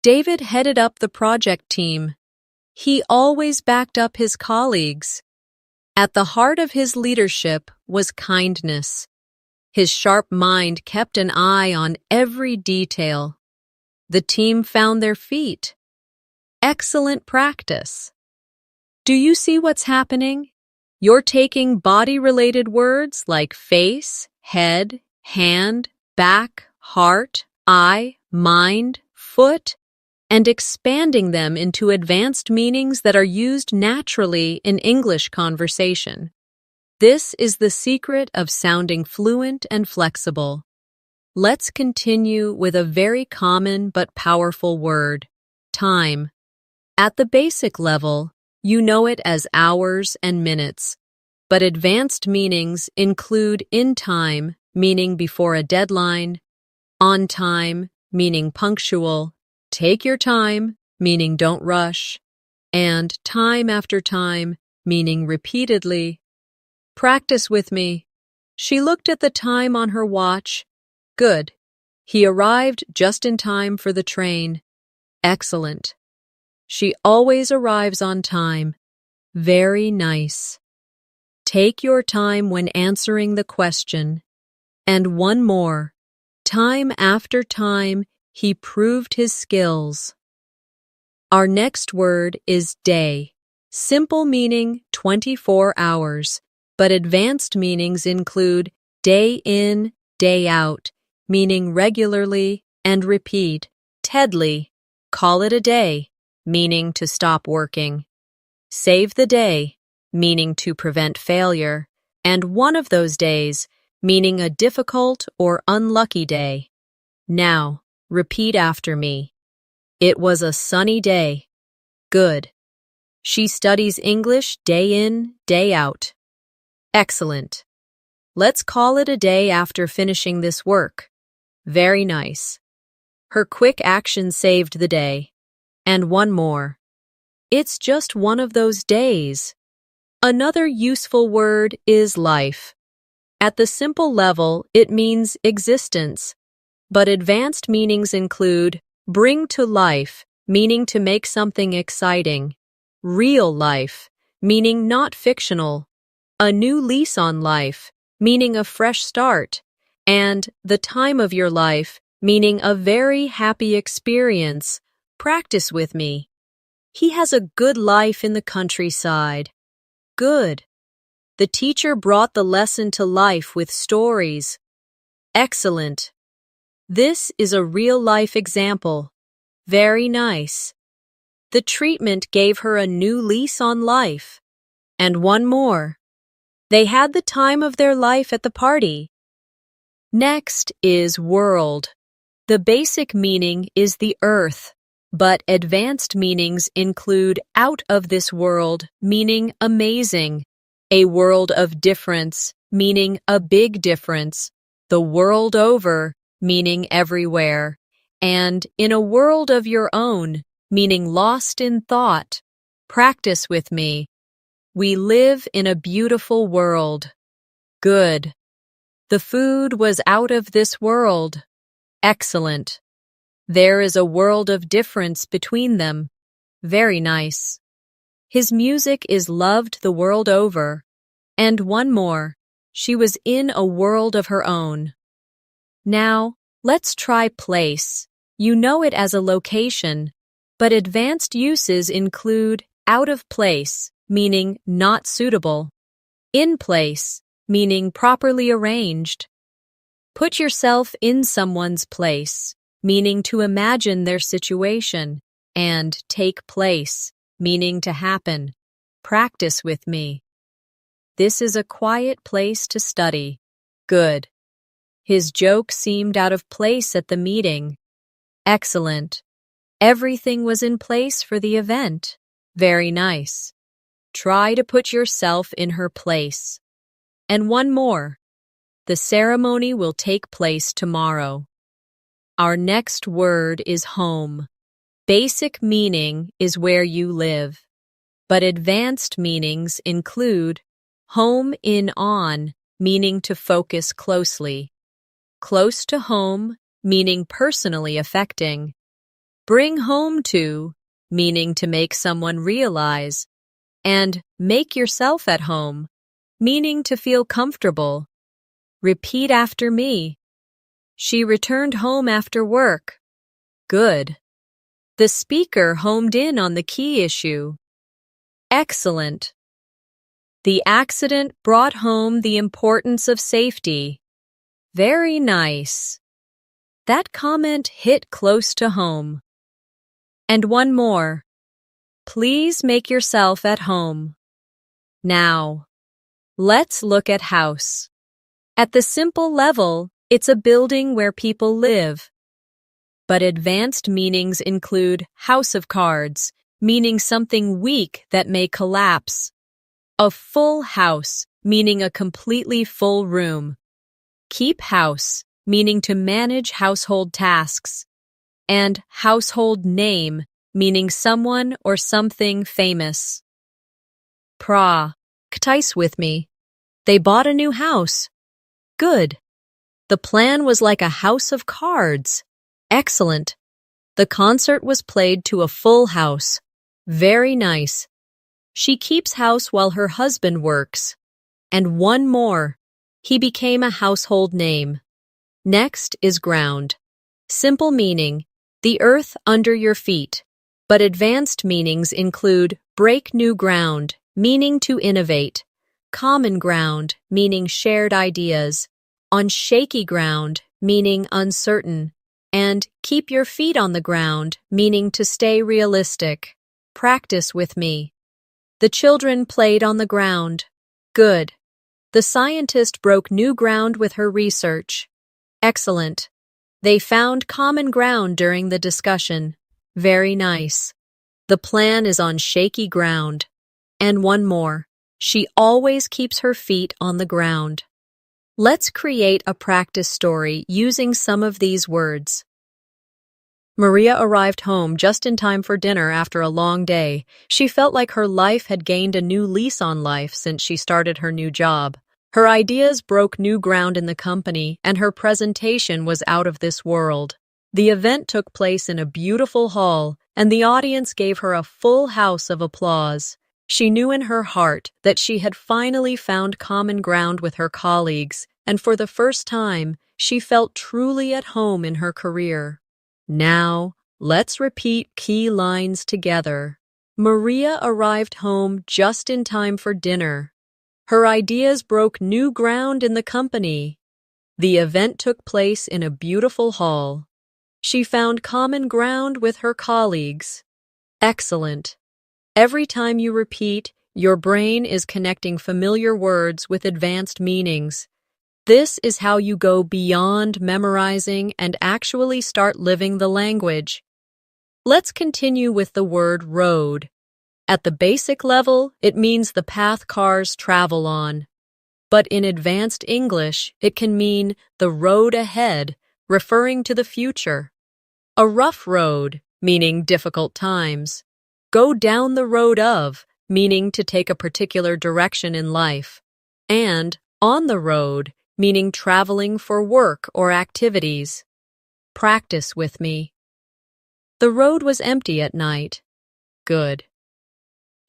S1: David headed up the project team. He always backed up his colleagues. At the heart of his leadership was kindness. His sharp mind kept an eye on every detail. The team found their feet. Excellent practice. Do you see what's happening? You're taking body-related words like face, head, hand, back, heart, eye, mind, foot, and expanding them into advanced meanings that are used naturally in English conversation. This is the secret of sounding fluent and flexible. Let's continue with a very common but powerful word, time. At the basic level, you know it as hours and minutes. but advanced meanings include in time, meaning before a deadline, on time, meaning punctual, take your time, meaning don't rush, and time after time, meaning repeatedly. Practice with me. She looked at the time on her watch. Good. He arrived just in time for the train. Excellent. She always arrives on time. Very nice. Take your time when answering the question. And one more. Time after time, he proved his skills. Our next word is day. Simple meaning 24 hours, but advanced meanings include day in, day out, meaning regularly and repeat. Tedly, call it a day, meaning to stop working. Save the day, meaning to prevent failure, and one of those days, meaning a difficult or unlucky day. Now, repeat after me. It was a sunny day. Good. She studies English day in, day out. Excellent. Let's call it a day after finishing this work. Very nice. Her quick action saved the day. And one more. It's just one of those days. Another useful word is life. At the simple level, it means existence, but advanced meanings include bring to life, meaning to make something exciting, real life, meaning not fictional, a new lease on life, meaning a fresh start, and the time of your life, meaning a very happy experience. Practice with me. He has a good life in the countryside. Good. The teacher brought the lesson to life with stories. Excellent. This is a real-life example. Very nice. The treatment gave her a new lease on life. And one more. They had the time of their life at the party. Next is world. The basic meaning is the earth, but advanced meanings include out of this world, meaning amazing, a world of difference, meaning a big difference, the world over, meaning everywhere, and in a world of your own, meaning lost in thought. Practice with me. We live in a beautiful world. Good. The food was out of this world. Excellent. There is a world of difference between them. Very nice. His music is loved the world over. And one more. She was in a world of her own. Now, let's try place. You know it as a location, but advanced uses include out of place, meaning not suitable, in place, meaning properly arranged. Put yourself in someone's place, meaning to imagine their situation, and take place, meaning to happen. Practice with me. This is a quiet place to study. Good. His joke seemed out of place at the meeting. Excellent. Everything was in place for the event. Very nice. Try to put yourself in her place. And one more. The ceremony will take place tomorrow. Our next word is home. Basic meaning is where you live, but advanced meanings include home in on, meaning to focus closely. Close to home, meaning personally affecting. Bring home to, meaning to make someone realize. And make yourself at home, meaning to feel comfortable. Repeat after me. She returned home after work. Good. The speaker homed in on the key issue. Excellent. The accident brought home the importance of safety. Very nice. That comment hit close to home. And one more. Please make yourself at home. Now, let's look at house. At the simple level, it's a building where people live. But advanced meanings include house of cards, meaning something weak that may collapse. A full house, meaning a completely full room. Keep house, meaning to manage household tasks. And household name, meaning someone or something famous. Ktais with me. They bought a new house. Good. The plan was like a house of cards. Excellent. The concert was played to a full house. Very nice. She keeps house while her husband works. And one more. He became a household name. Next is ground. Simple meaning, the earth under your feet. But advanced meanings include break new ground, meaning to innovate. Common ground, meaning shared ideas. On shaky ground, meaning uncertain. And keep your feet on the ground, meaning to stay realistic. Practice with me. The children played on the ground. Good. The scientist broke new ground with her research. Excellent. They found common ground during the discussion. Very nice. The plan is on shaky ground. And one more. She always keeps her feet on the ground. Let's create a practice story using some of these words. Maria arrived home just in time for dinner after a long day. She felt like her life had gained a new lease on life since she started her new job. Her ideas broke new ground in the company, and her presentation was out of this world. The event took place in a beautiful hall, and the audience gave her a full house of applause. She knew in her heart that she had finally found common ground with her colleagues, and for the first time, she felt truly at home in her career. Now, let's repeat key lines together. Maria arrived home just in time for dinner. Her ideas broke new ground in the company. The event took place in a beautiful hall. She found common ground with her colleagues. Excellent. Every time you repeat, your brain is connecting familiar words with advanced meanings. This is how you go beyond memorizing and actually start living the language. Let's continue with the word road. At the basic level, it means the path cars travel on. But in advanced English, it can mean the road ahead, referring to the future. A rough road, meaning difficult times. Go down the road of, meaning to take a particular direction in life. And on the road, meaning traveling for work or activities. Practice with me. The road was empty at night. Good.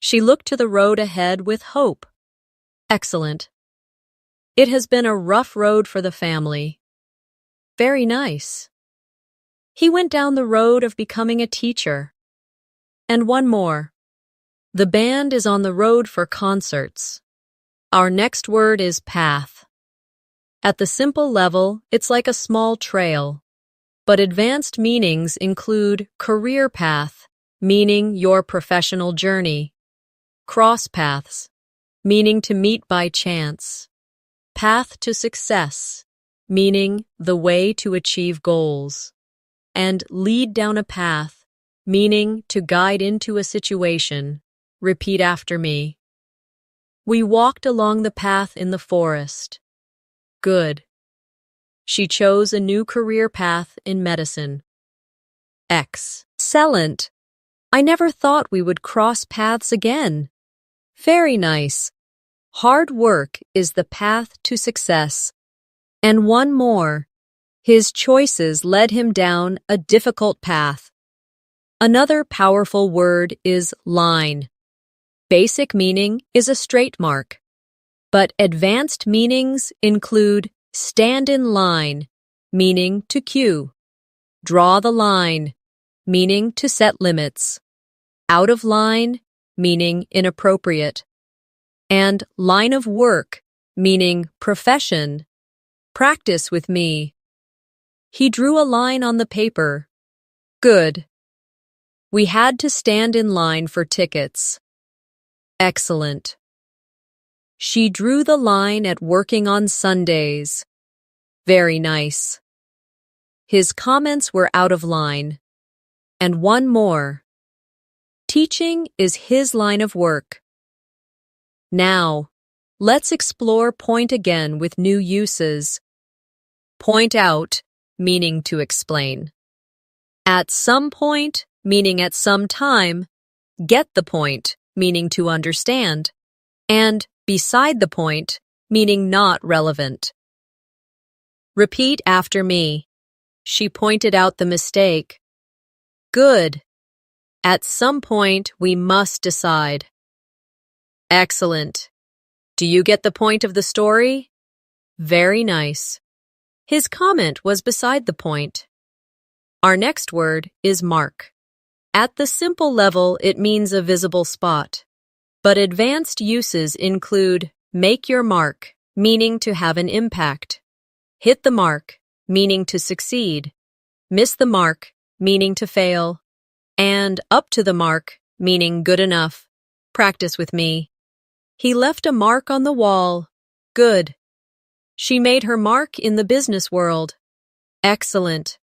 S1: She looked to the road ahead with hope. Excellent. It has been a rough road for the family. Very nice. He went down the road of becoming a teacher. And one more. The band is on the road for concerts. Our next word is path. At the simple level, it's like a small trail. But advanced meanings include career path, meaning your professional journey. Cross paths, meaning to meet by chance. Path to success, meaning the way to achieve goals. And lead down a path, meaning to guide into a situation. Repeat after me. We walked along the path in the forest. Good. She chose a new career path in medicine. Excellent. I never thought we would cross paths again. Very nice. Hard work is the path to success. And one more. His choices led him down a difficult path. Another powerful word is line. Basic meaning is a straight mark. But advanced meanings include stand in line, meaning to queue. Draw the line, meaning to set limits. Out of line, meaning inappropriate. And line of work, meaning profession. Practice with me. He drew a line on the paper. Good. We had to stand in line for tickets. Excellent. She drew the line at working on Sundays. Very nice. His comments were out of line. And one more. Teaching is his line of work. Now, Let's explore point again with new uses. Point out, meaning to explain. At some point, meaning at some time. Get the point, meaning to understand. And beside the point, meaning not relevant. Repeat after me. She pointed out the mistake. Good. At some point, we must decide. Excellent. Do you get the point of the story? Very nice. His comment was beside the point. Our next word is mark. At the simple level, it means a visible spot. But advanced uses include make your mark, meaning to have an impact. Hit the mark, meaning to succeed. Miss the mark, meaning to fail. And up to the mark, meaning good enough. Practice with me. He left a mark on the wall. Good. She made her mark in the business world. Excellent.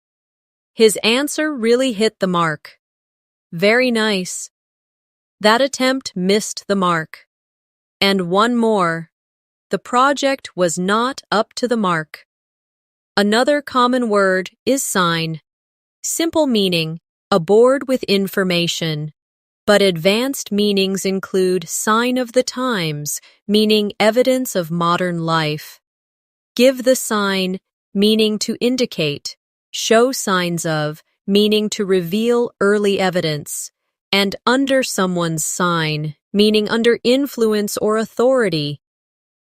S1: His answer really hit the mark. Very nice. That attempt missed the mark. And one more. The project was not up to the mark. Another common word is sign. Simple meaning, a board with information. But advanced meanings include sign of the times, meaning evidence of modern life. Give the sign, meaning to indicate. Show signs of, meaning to reveal early evidence. And under someone's sign, meaning under influence or authority.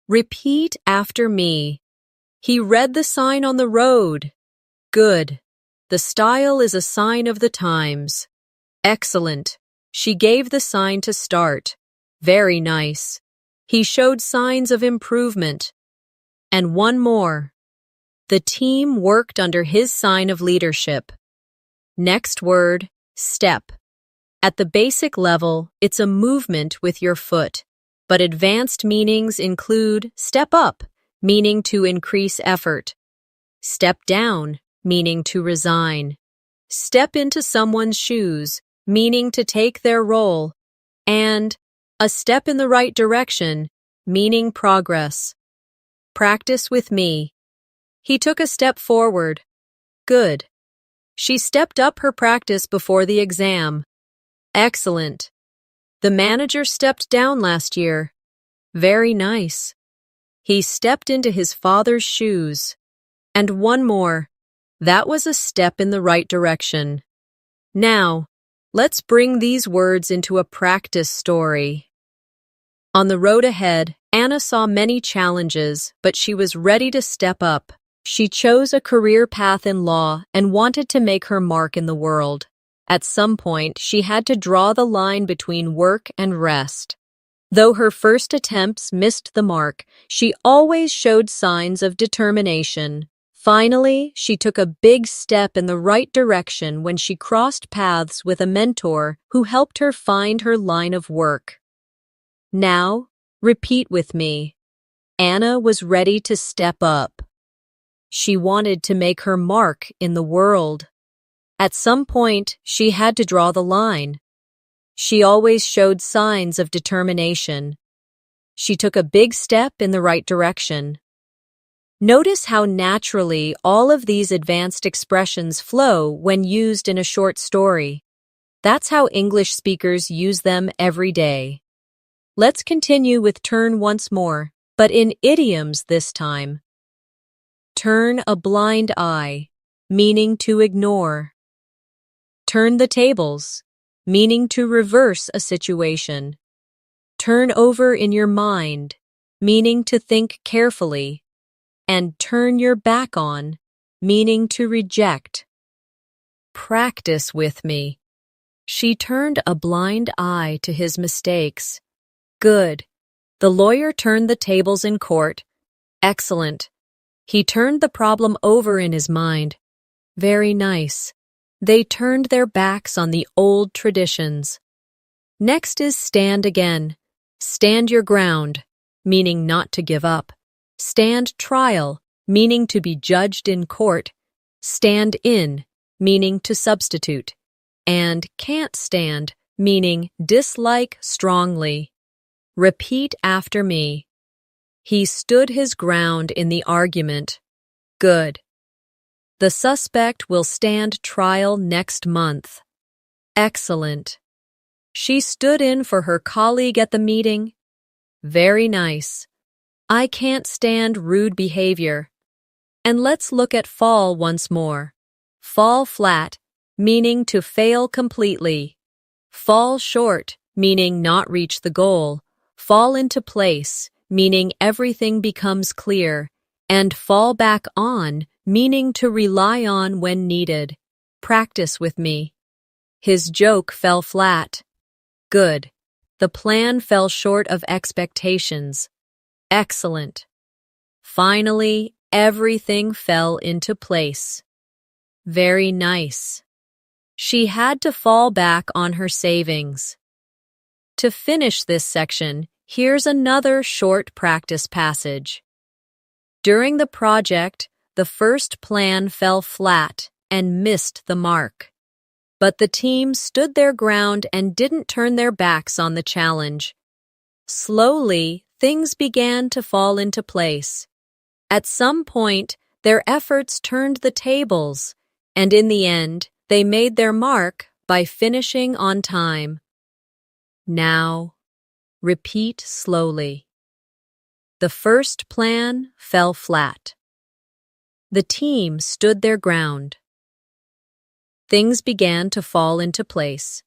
S1: Repeat after me. He read the sign on the road. Good. The style is a sign of the times. Excellent. She gave the sign to start. Very nice. He showed signs of improvement. And one more. The team worked under his sign of leadership. Next word, step. At the basic level, it's a movement with your foot, but advanced meanings include step up, meaning to increase effort. Step down, meaning to resign. Step into someone's shoes, meaning to take their role. And a step in the right direction, meaning progress. Practice with me. He took a step forward. Good. She stepped up her practice before the exam. Excellent. The manager stepped down last year. Very nice. He stepped into his father's shoes. And one more. That was a step in the right direction. Now, let's bring these words into a practice story. On the road ahead, Anna saw many challenges, but she was ready to step up. She chose a career path in law and wanted to make her mark in the world. At some point, she had to draw the line between work and rest. Though her first attempts missed the mark, she always showed signs of determination. Finally, she took a big step in the right direction when she crossed paths with a mentor who helped her find her line of work. Now, repeat with me. Anna was ready to step up. She wanted to make her mark in the world. At some point, she had to draw the line. She always showed signs of determination. She took a big step in the right direction. Notice how naturally all of these advanced expressions flow when used in a short story. That's how English speakers use them every day. Let's continue with turn once more, but in idioms this time. Turn a blind eye, meaning to ignore. Turn the tables, meaning to reverse a situation. Turn over in your mind, meaning to think carefully. And turn your back on, meaning to reject. Practice with me. She turned a blind eye to his mistakes. Good. The lawyer turned the tables in court. Excellent. He turned the problem over in his mind. Very nice. They turned their backs on the old traditions. Next is stand again. Stand your ground, meaning not to give up. Stand trial, meaning to be judged in court. Stand in, meaning to substitute. And can't stand, meaning dislike strongly. Repeat after me. He stood his ground in the argument. Good. The suspect will stand trial next month. Excellent. She stood in for her colleague at the meeting. Very nice. I can't stand rude behavior. And let's look at fall once more. Fall flat, meaning to fail completely. Fall short, meaning not reach the goal. Fall into place, meaning everything becomes clear. And fall back on, meaning to rely on when needed. Practice with me. His joke fell flat. Good. The plan fell short of expectations. Excellent. Finally, everything fell into place. Very nice. She had to fall back on her savings. To finish this section, here's another short practice passage. During the project, the first plan fell flat and missed the mark. But the team stood their ground and didn't turn their backs on the challenge. Slowly, things began to fall into place. At some point, their efforts turned the tables, and in the end, they made their mark by finishing on time. Now, repeat slowly. The first plan fell flat. The team stood their ground. Things began to fall into place.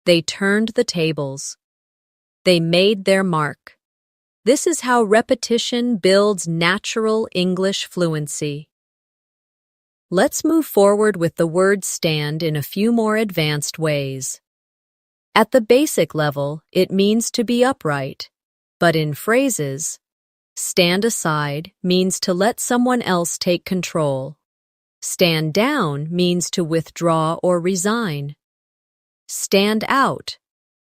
S1: They turned the tables. They made their mark. This is how repetition builds natural English fluency. Let's move forward with the word stand in a few more advanced ways. At the basic level, it means to be upright, but in phrases, stand aside means to let someone else take control. Stand down means to withdraw or resign. Stand out,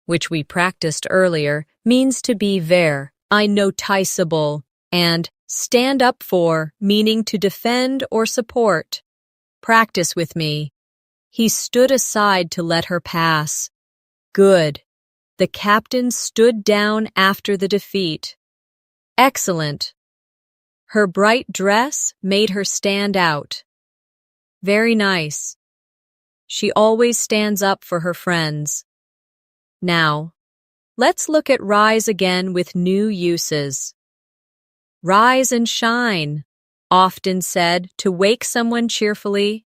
S1: which we practiced earlier, means to be noticeable, and stand up for, meaning to defend or support. Practice with me. He stood aside to let her pass. Good. The captain stood down after the defeat. Excellent. Her bright dress made her stand out. Very nice. She always stands up for her friends. Now, let's look at rise again with new uses. Rise and shine, often said to wake someone cheerfully.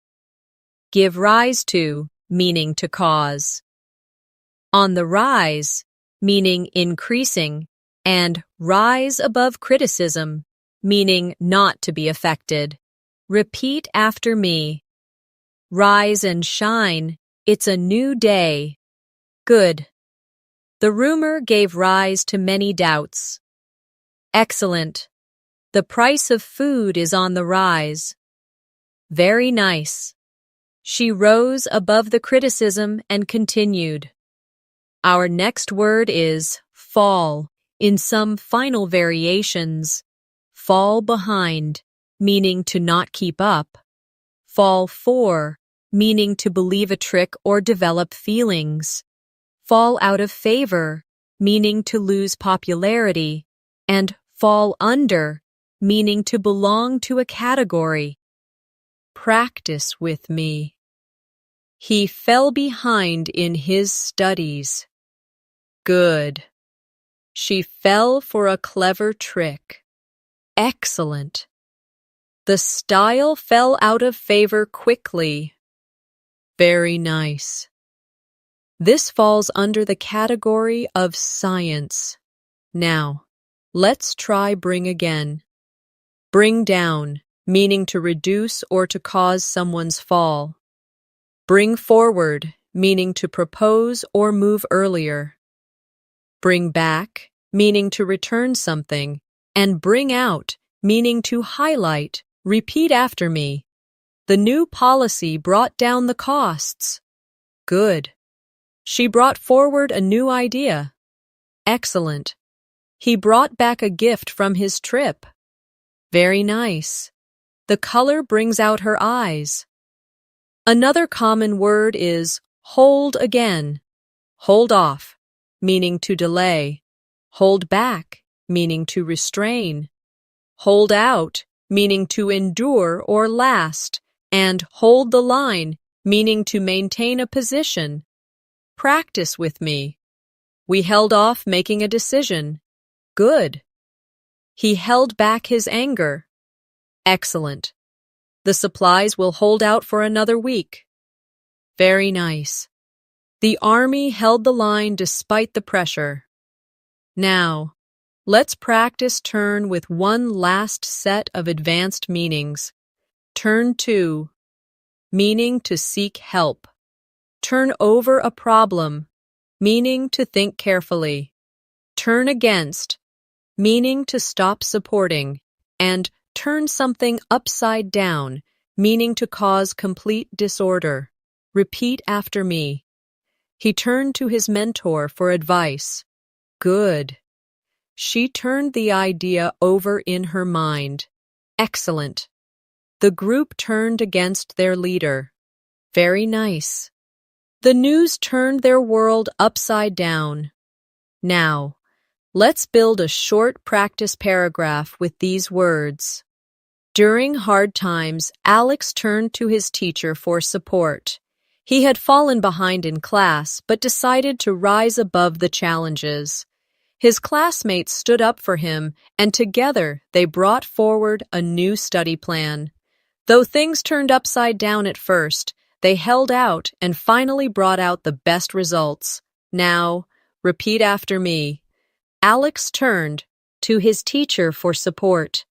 S1: Give rise to, meaning to cause. On the rise, meaning increasing, and rise above criticism, meaning not to be affected. Repeat after me. Rise and shine, it's a new day. Good. The rumor gave rise to many doubts. Excellent. The price of food is on the rise. Very nice. She rose above the criticism and continued. Our next word is fall, in some final variations. Fall behind, meaning to not keep up. Fall for, meaning to believe a trick or develop feelings. Fall out of favor, meaning to lose popularity. And fall under, meaning to belong to a category. Practice with me. He fell behind in his studies. Good. She fell for a clever trick. Excellent. The style fell out of favor quickly. Very nice. This falls under the category of science. Now, let's try bring again. Bring down, meaning to reduce or to cause someone's fall. Bring forward, meaning to propose or move earlier. Bring back, meaning to return something. And bring out, meaning to highlight. Repeat after me. The new policy brought down the costs. Good. She brought forward a new idea. Excellent. He brought back a gift from his trip. Very nice. The color brings out her eyes. Another common word is hold again. Hold off, meaning to delay. Hold back, meaning to restrain, hold out, meaning to endure or last, and hold the line, meaning to maintain a position. Practice with me. We held off making a decision. Good. He held back his anger. Excellent. The supplies will hold out for another week. Very nice. The army held the line despite the pressure. Now, let's practice turn with one last set of advanced meanings. Turn to, meaning to seek help. Turn over a problem, meaning to think carefully. Turn against, meaning to stop supporting. And turn something upside down, meaning to cause complete disorder. Repeat after me. He turned to his mentor for advice. Good. She turned the idea over in her mind. Excellent. The group turned against their leader. Very nice. The news turned their world upside down. Now, let's build a short practice paragraph with these words. During hard times, Alex turned to his teacher for support. He had fallen behind in class, but decided to rise above the challenges. His classmates stood up for him, and together they brought forward a new study plan. Though things turned upside down at first, they held out and finally brought out the best results. Now, repeat after me. Alex turned to his teacher for support.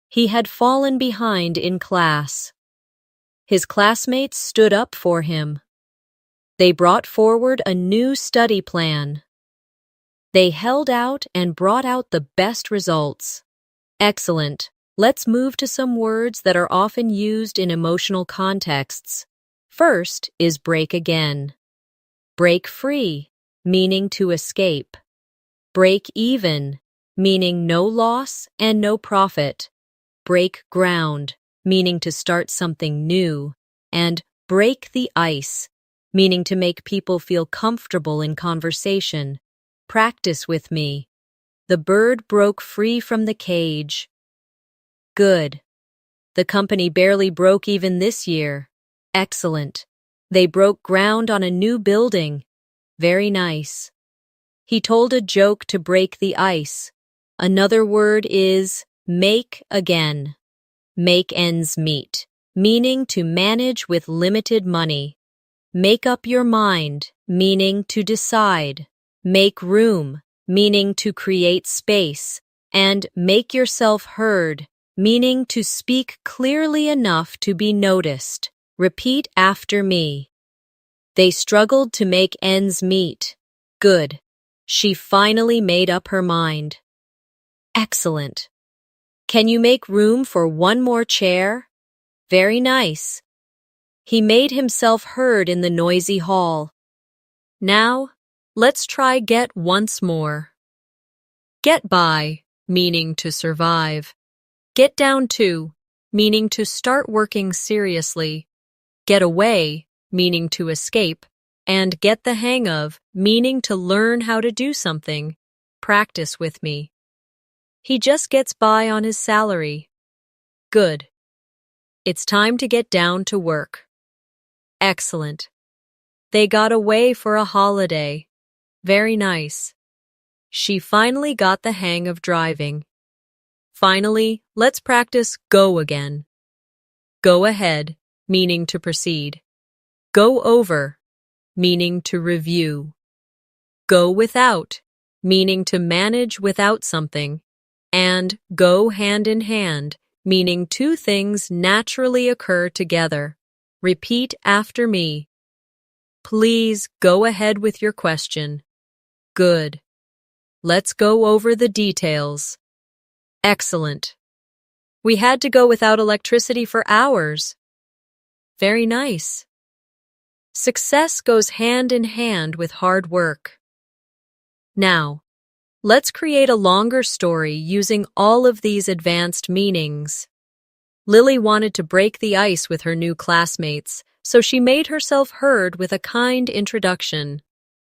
S1: He had fallen behind in class. His classmates stood up for him. They brought forward a new study plan. They held out and brought out the best results. Excellent. Let's move to some words that are often used in emotional contexts. First is break again. Break free, meaning to escape. Break even, meaning no loss and no profit. Break ground, meaning to start something new. And break the ice, meaning to make people feel comfortable in conversation. Practice with me. The bird broke free from the cage. Good. The company barely broke even this year. Excellent. They broke ground on a new building. Very nice. He told a joke to break the ice. Another word is make again. Make ends meet, meaning to manage with limited money. Make up your mind, meaning to decide. Make room, meaning to create space. And make yourself heard, meaning to speak clearly enough to be noticed. Repeat after me. They struggled to make ends meet. Good. She finally made up her mind. Excellent. Can you make room for one more chair? Very nice. He made himself heard in the noisy hall. Now, let's try get once more. Get by, meaning to survive. Get down to, meaning to start working seriously. Get away, meaning to escape. And get the hang of, meaning to learn how to do something. Practice with me. He just gets by on his salary. Good. It's time to get down to work. Excellent. They got away for a holiday. Very nice. She finally got the hang of driving. Finally, let's practice go again. Go ahead, meaning to proceed. Go over, meaning to review. Go without, meaning to manage without something. And go hand in hand, meaning two things naturally occur together. Repeat after me. Please go ahead with your question. Good. Let's go over the details. Excellent. We had to go without electricity for hours. Very nice. Success goes hand in hand with hard work. Now, let's create a longer story using all of these advanced meanings. Lily wanted to break the ice with her new classmates, so she made herself heard with a kind introduction.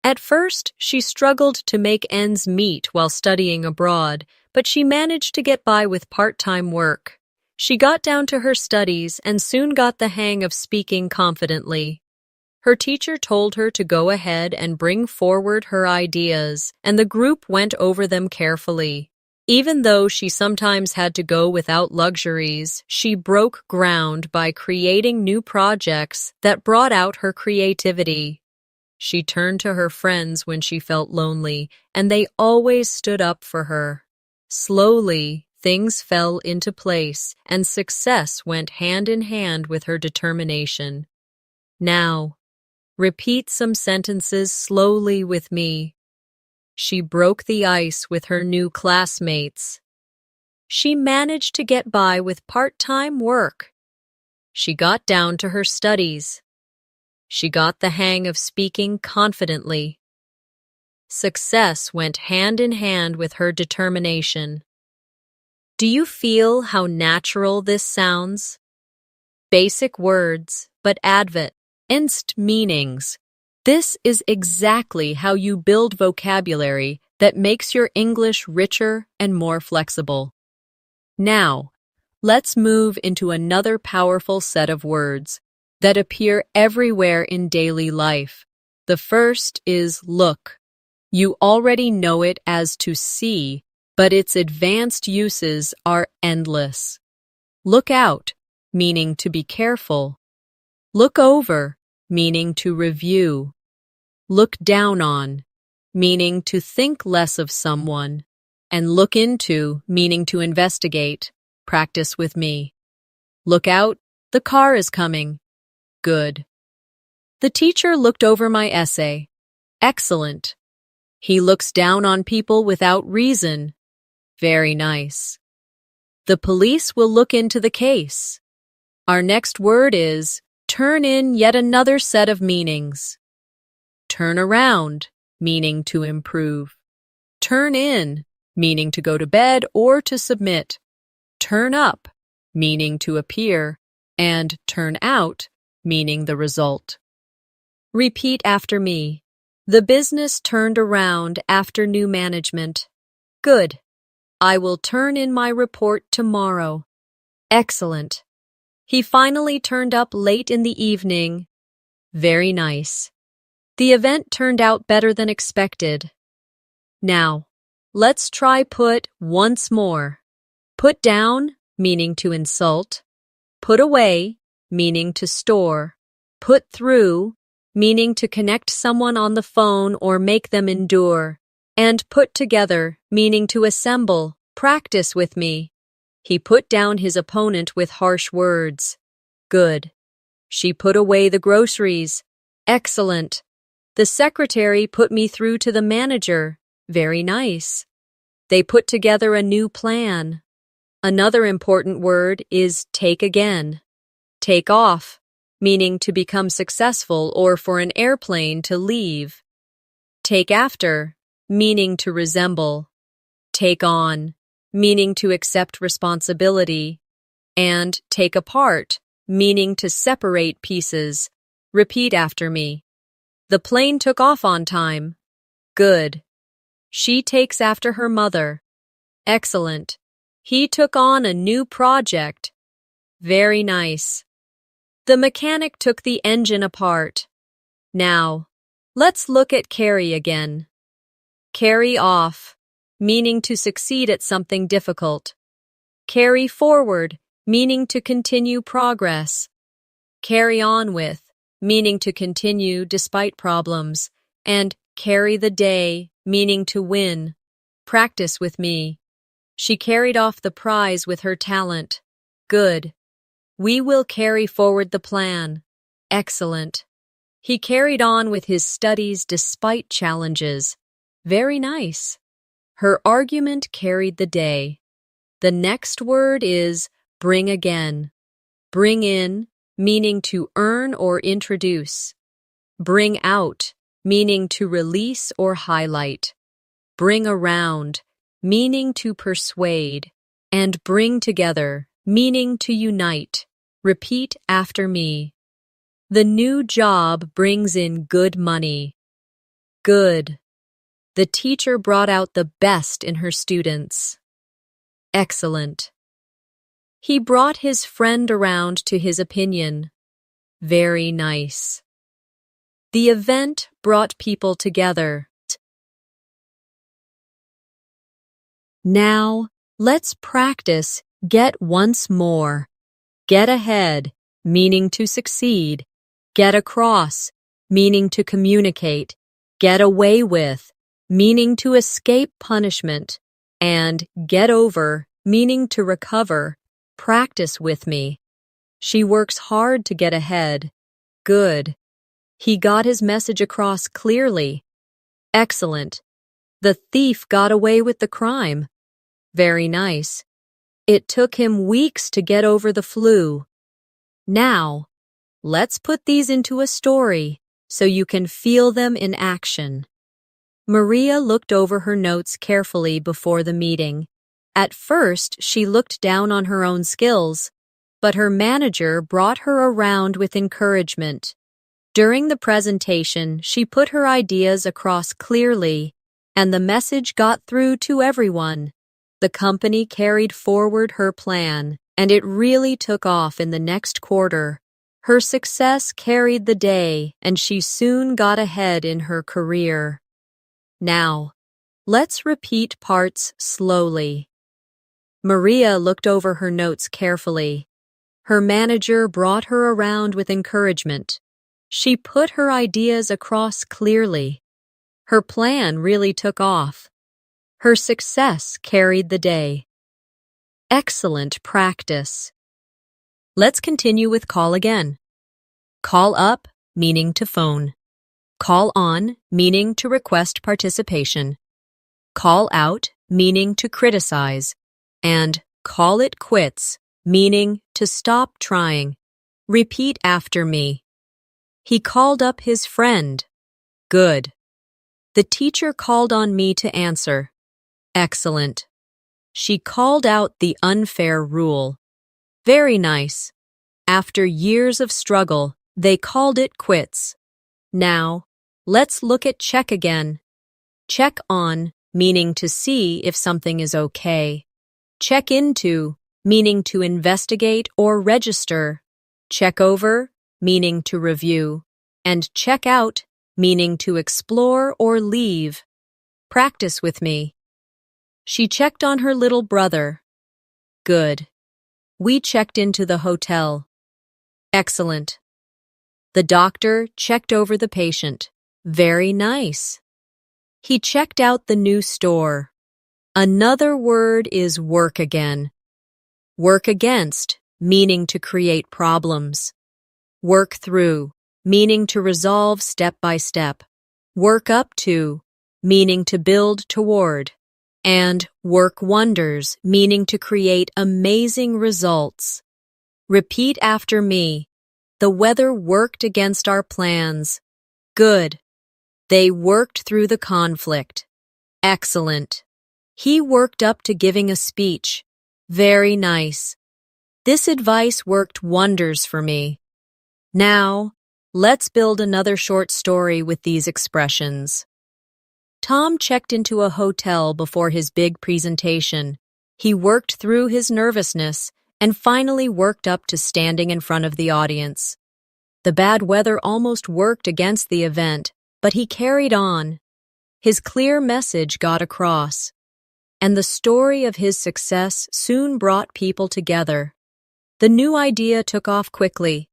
S1: At first, she struggled to make ends meet while studying abroad, but she managed to get by with part-time work. She got down to her studies and soon got the hang of speaking confidently. Her teacher told her to go ahead and bring forward her ideas, and the group went over them carefully. Even though she sometimes had to go without luxuries, she broke ground by creating new projects that brought out her creativity. She turned to her friends when she felt lonely, and they always stood up for her. Slowly, things fell into place, and success went hand in hand with her determination. Now, repeat some sentences slowly with me. She broke the ice with her new classmates. She managed to get by with part-time work. She got down to her studies. She got the hang of speaking confidently. Success went hand in hand with her determination. Do you feel how natural this sounds? Basic words, but advanced meanings. This is exactly how you build vocabulary that makes your English richer and more flexible. Now, let's move into another powerful set of words that appear everywhere in daily life. The first is look. You already know it as to see, but its advanced uses are endless. Look out, meaning to be careful. Look over, meaning to review. Look down on, meaning to think less of someone. And look into, meaning to investigate. Practice with me. Look out, the car is coming. Good. The teacher looked over my essay. Excellent. He looks down on people without reason. Very nice. The police will look into the case. Our next word is turn in yet another set of meanings. Turn around, meaning to improve. Turn in, meaning to go to bed or to submit. Turn up, meaning to appear. And turn out, meaning the result. Repeat after me. The business turned around after new management. Good. I will turn in my report tomorrow. Excellent. He finally turned up late in the evening. Very nice. The event turned out better than expected. Now, let's try put once more. Put down, meaning to insult. Put away, meaning to store. Put through, meaning to connect someone on the phone or make them endure. And put together, meaning to assemble. Practice with me. He put down his opponent with harsh words. Good. She put away the groceries. Excellent. The secretary put me through to the manager. Very nice. They put together a new plan. Another important word is take again. Take off, meaning to become successful or for an airplane to leave. Take after, meaning to resemble. Take on, meaning to accept responsibility. And take apart, meaning to separate pieces. Repeat after me. The plane took off on time. Good. She takes after her mother. Excellent. He took on a new project. Very nice. The mechanic took the engine apart. Now, let's look at carry again. Carry off, meaning to succeed at something difficult. Carry forward, meaning to continue progress. Carry on with, meaning to continue despite problems. And carry the day, meaning to win. Practice with me. She carried off the prize with her talent. Good. We will carry forward the plan. Excellent. He carried on with his studies despite challenges. Very nice. Her argument carried the day. The next word is bring again. Bring in, meaning to earn or introduce. Bring out, meaning to release or highlight. Bring around, meaning to persuade. And bring together, meaning to unite. Repeat after me. The new job brings in good money. Good. The teacher brought out the best in her students. Excellent. He brought his friend around to his opinion. Very nice. The event brought people together. Now, let's practice get once more. Get ahead, meaning to succeed. Get across, meaning to communicate. Get away with, meaning to escape punishment. And get over, meaning to recover. Practice with me. She works hard to get ahead. Good. He got his message across clearly. Excellent. The thief got away with the crime. Very nice. It took him weeks to get over the flu. Now, let's put these into a story so you can feel them in action. Maria looked over her notes carefully before the meeting. At first, she looked down on her own skills, but her manager brought her around with encouragement. During the presentation, she put her ideas across clearly, and the message got through to everyone. The company carried forward her plan, and it really took off in the next quarter. Her success carried the day, and she soon got ahead in her career. Now, let's repeat parts slowly. Maria looked over her notes carefully. Her manager brought her around with encouragement. She put her ideas across clearly. Her plan really took off. Her success carried the day. Excellent practice. Let's continue with call again. Call up, meaning to phone. Call on, meaning to request participation. Call out, meaning to criticize. And call it quits, meaning to stop trying. Repeat after me. He called up his friend. Good. The teacher called on me to answer. Excellent. She called out the unfair rule. Very nice. After years of struggle, they called it quits. Now, let's look at check again. Check on, meaning to see if something is okay. Check into, meaning to investigate or register. Check over, meaning to review. And check out, meaning to explore or leave. Practice with me. She checked on her little brother. Good. We checked into the hotel. Excellent. The doctor checked over the patient. Very nice. He checked out the new store. Another word is work again. Work against, meaning to create problems. Work through, meaning to resolve step by step. Work up to, meaning to build toward. And work wonders, meaning to create amazing results. Repeat after me. The weather worked against our plans. Good. They worked through the conflict. Excellent. He worked up to giving a speech. Very nice. This advice worked wonders for me. Now, let's build another short story with these expressions. Tom checked into a hotel before his big presentation. He worked through his nervousness and finally worked up to standing in front of the audience. The bad weather almost worked against the event, but he carried on. His clear message got across, and the story of his success soon brought people together. The new idea took off quickly,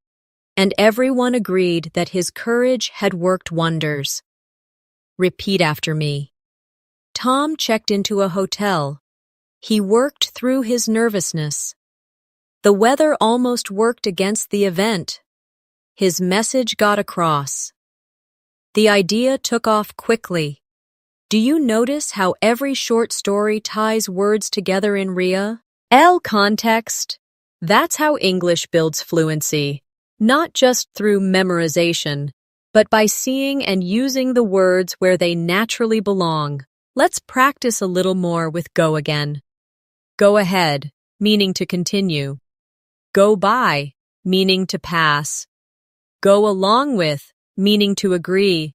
S1: and everyone agreed that his courage had worked wonders. Repeat after me. Tom checked into a hotel. He worked through his nervousness. The weather almost worked against the event. His message got across. The idea took off quickly. Do you notice how every short story ties words together in RIA? Context. That's how English builds fluency, not just through memorization, but by seeing and using the words where they naturally belong. Let's practice a little more with go again. Go ahead, meaning to continue. Go by, meaning to pass. Go along with, meaning to agree.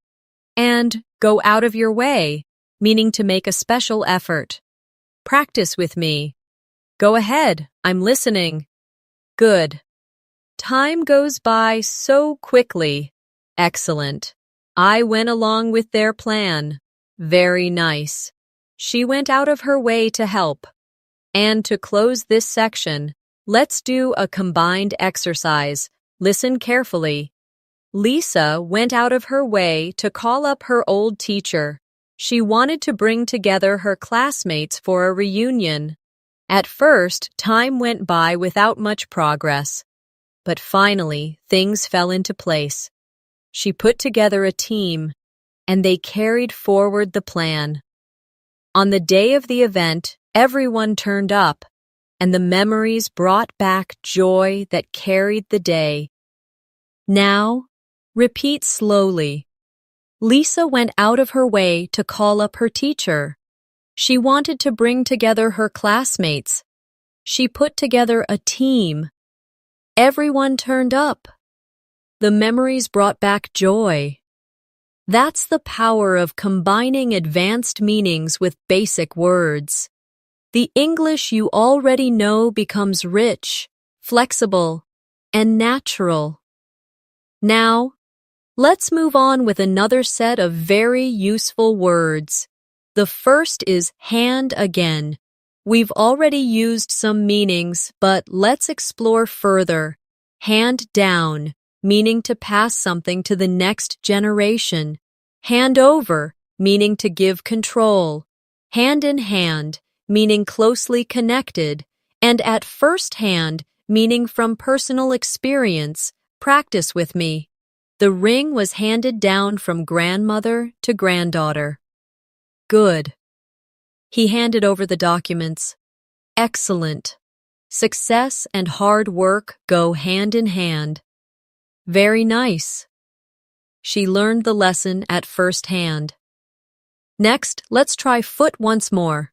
S1: And Go out of your way, meaning to make a special effort. Practice with me. Go ahead, I'm listening. Good. Time goes by so quickly. Excellent. I went along with their plan. Very nice. She went out of her way to help. And to close this section, let's do a combined exercise. Listen carefully. Lisa went out of her way to call up her old teacher. She wanted to bring together her classmates for a reunion. At first, time went by without much progress. But finally, things fell into place. She put together a team, and they carried forward the plan. On the day of the event, everyone turned up, and the memories brought back joy that carried the day. Now, repeat slowly. Lisa went out of her way to call up her teacher. She wanted to bring together her classmates. She put together a team. Everyone turned up. The memories brought back joy. That's the power of combining advanced meanings with basic words. The English you already know becomes rich, flexible, and natural. Now, let's move on with another set of very useful words. The first is hand again. We've already used some meanings, but let's explore further. Hand down, meaning to pass something to the next generation. Hand over, meaning to give control. Hand in hand, meaning closely connected. And at first hand, meaning from personal experience. Practice with me. The ring was handed down from grandmother to granddaughter. Good. He handed over the documents. Excellent. Success and hard work go hand in hand. Very nice. She learned the lesson at first hand. Next, let's try foot once more.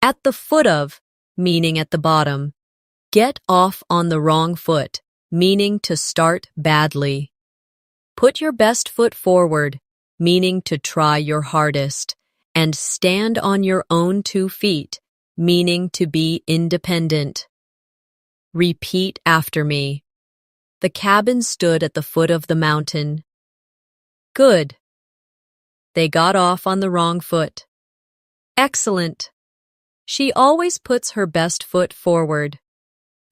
S1: At the foot of, meaning at the bottom. Get off on the wrong foot, meaning to start badly. Put your best foot forward, meaning to try your hardest. And stand on your own 2 feet, meaning to be independent. Repeat after me. The cabin stood at the foot of the mountain. Good. They got off on the wrong foot. Excellent. She always puts her best foot forward.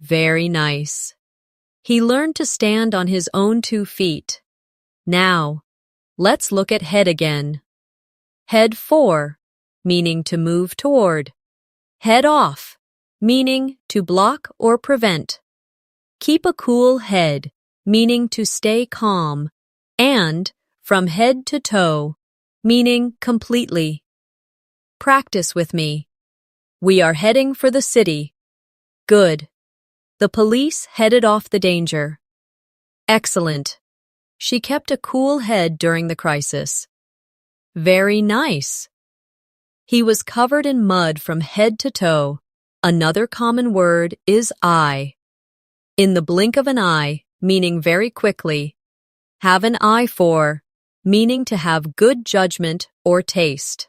S1: Very nice. He learned to stand on his own 2 feet. Now, let's look at head again. Head for, meaning to move toward. Head off, meaning to block or prevent. Keep a cool head, meaning to stay calm. And from head to toe, meaning completely. Practice with me. We are heading for the city. Good. The police headed off the danger. Excellent. She kept a cool head during the crisis. Very nice. He was covered in mud from head to toe. Another common word is eye. In the blink of an eye, meaning very quickly. Have an eye for, meaning to have good judgment or taste.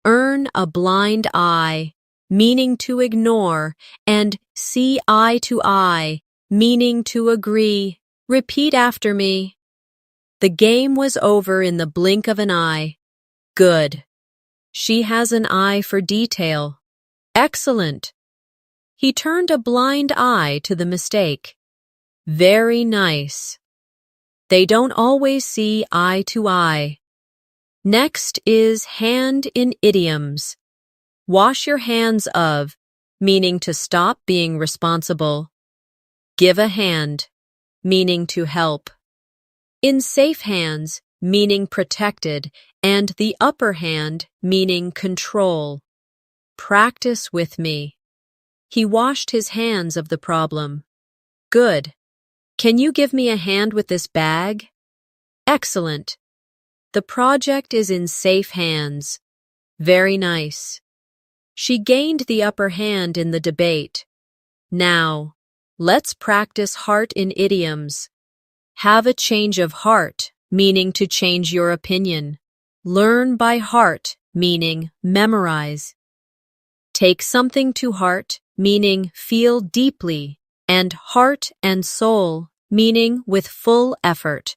S1: Earn a blind eye, meaning to ignore, and see eye to eye, meaning to agree. Repeat after me. The game was over in the blink of an eye. Good. She has an eye for detail. Excellent. He turned a blind eye to the mistake. Very nice. They don't always see eye to eye. Next is hand in idioms. Wash your hands of, meaning to stop being responsible. Give a hand, meaning to help. In safe hands, meaning protected, and the upper hand, meaning control. Practice with me. He washed his hands of the problem. Good. Can you give me a hand with this bag? Excellent. The project is in safe hands. Very nice. She gained the upper hand in the debate. Now, let's practice heart in idioms. Have a change of heart, meaning to change your opinion. Learn by heart, meaning memorize. Take something to heart, meaning feel deeply, and heart and soul, meaning with full effort.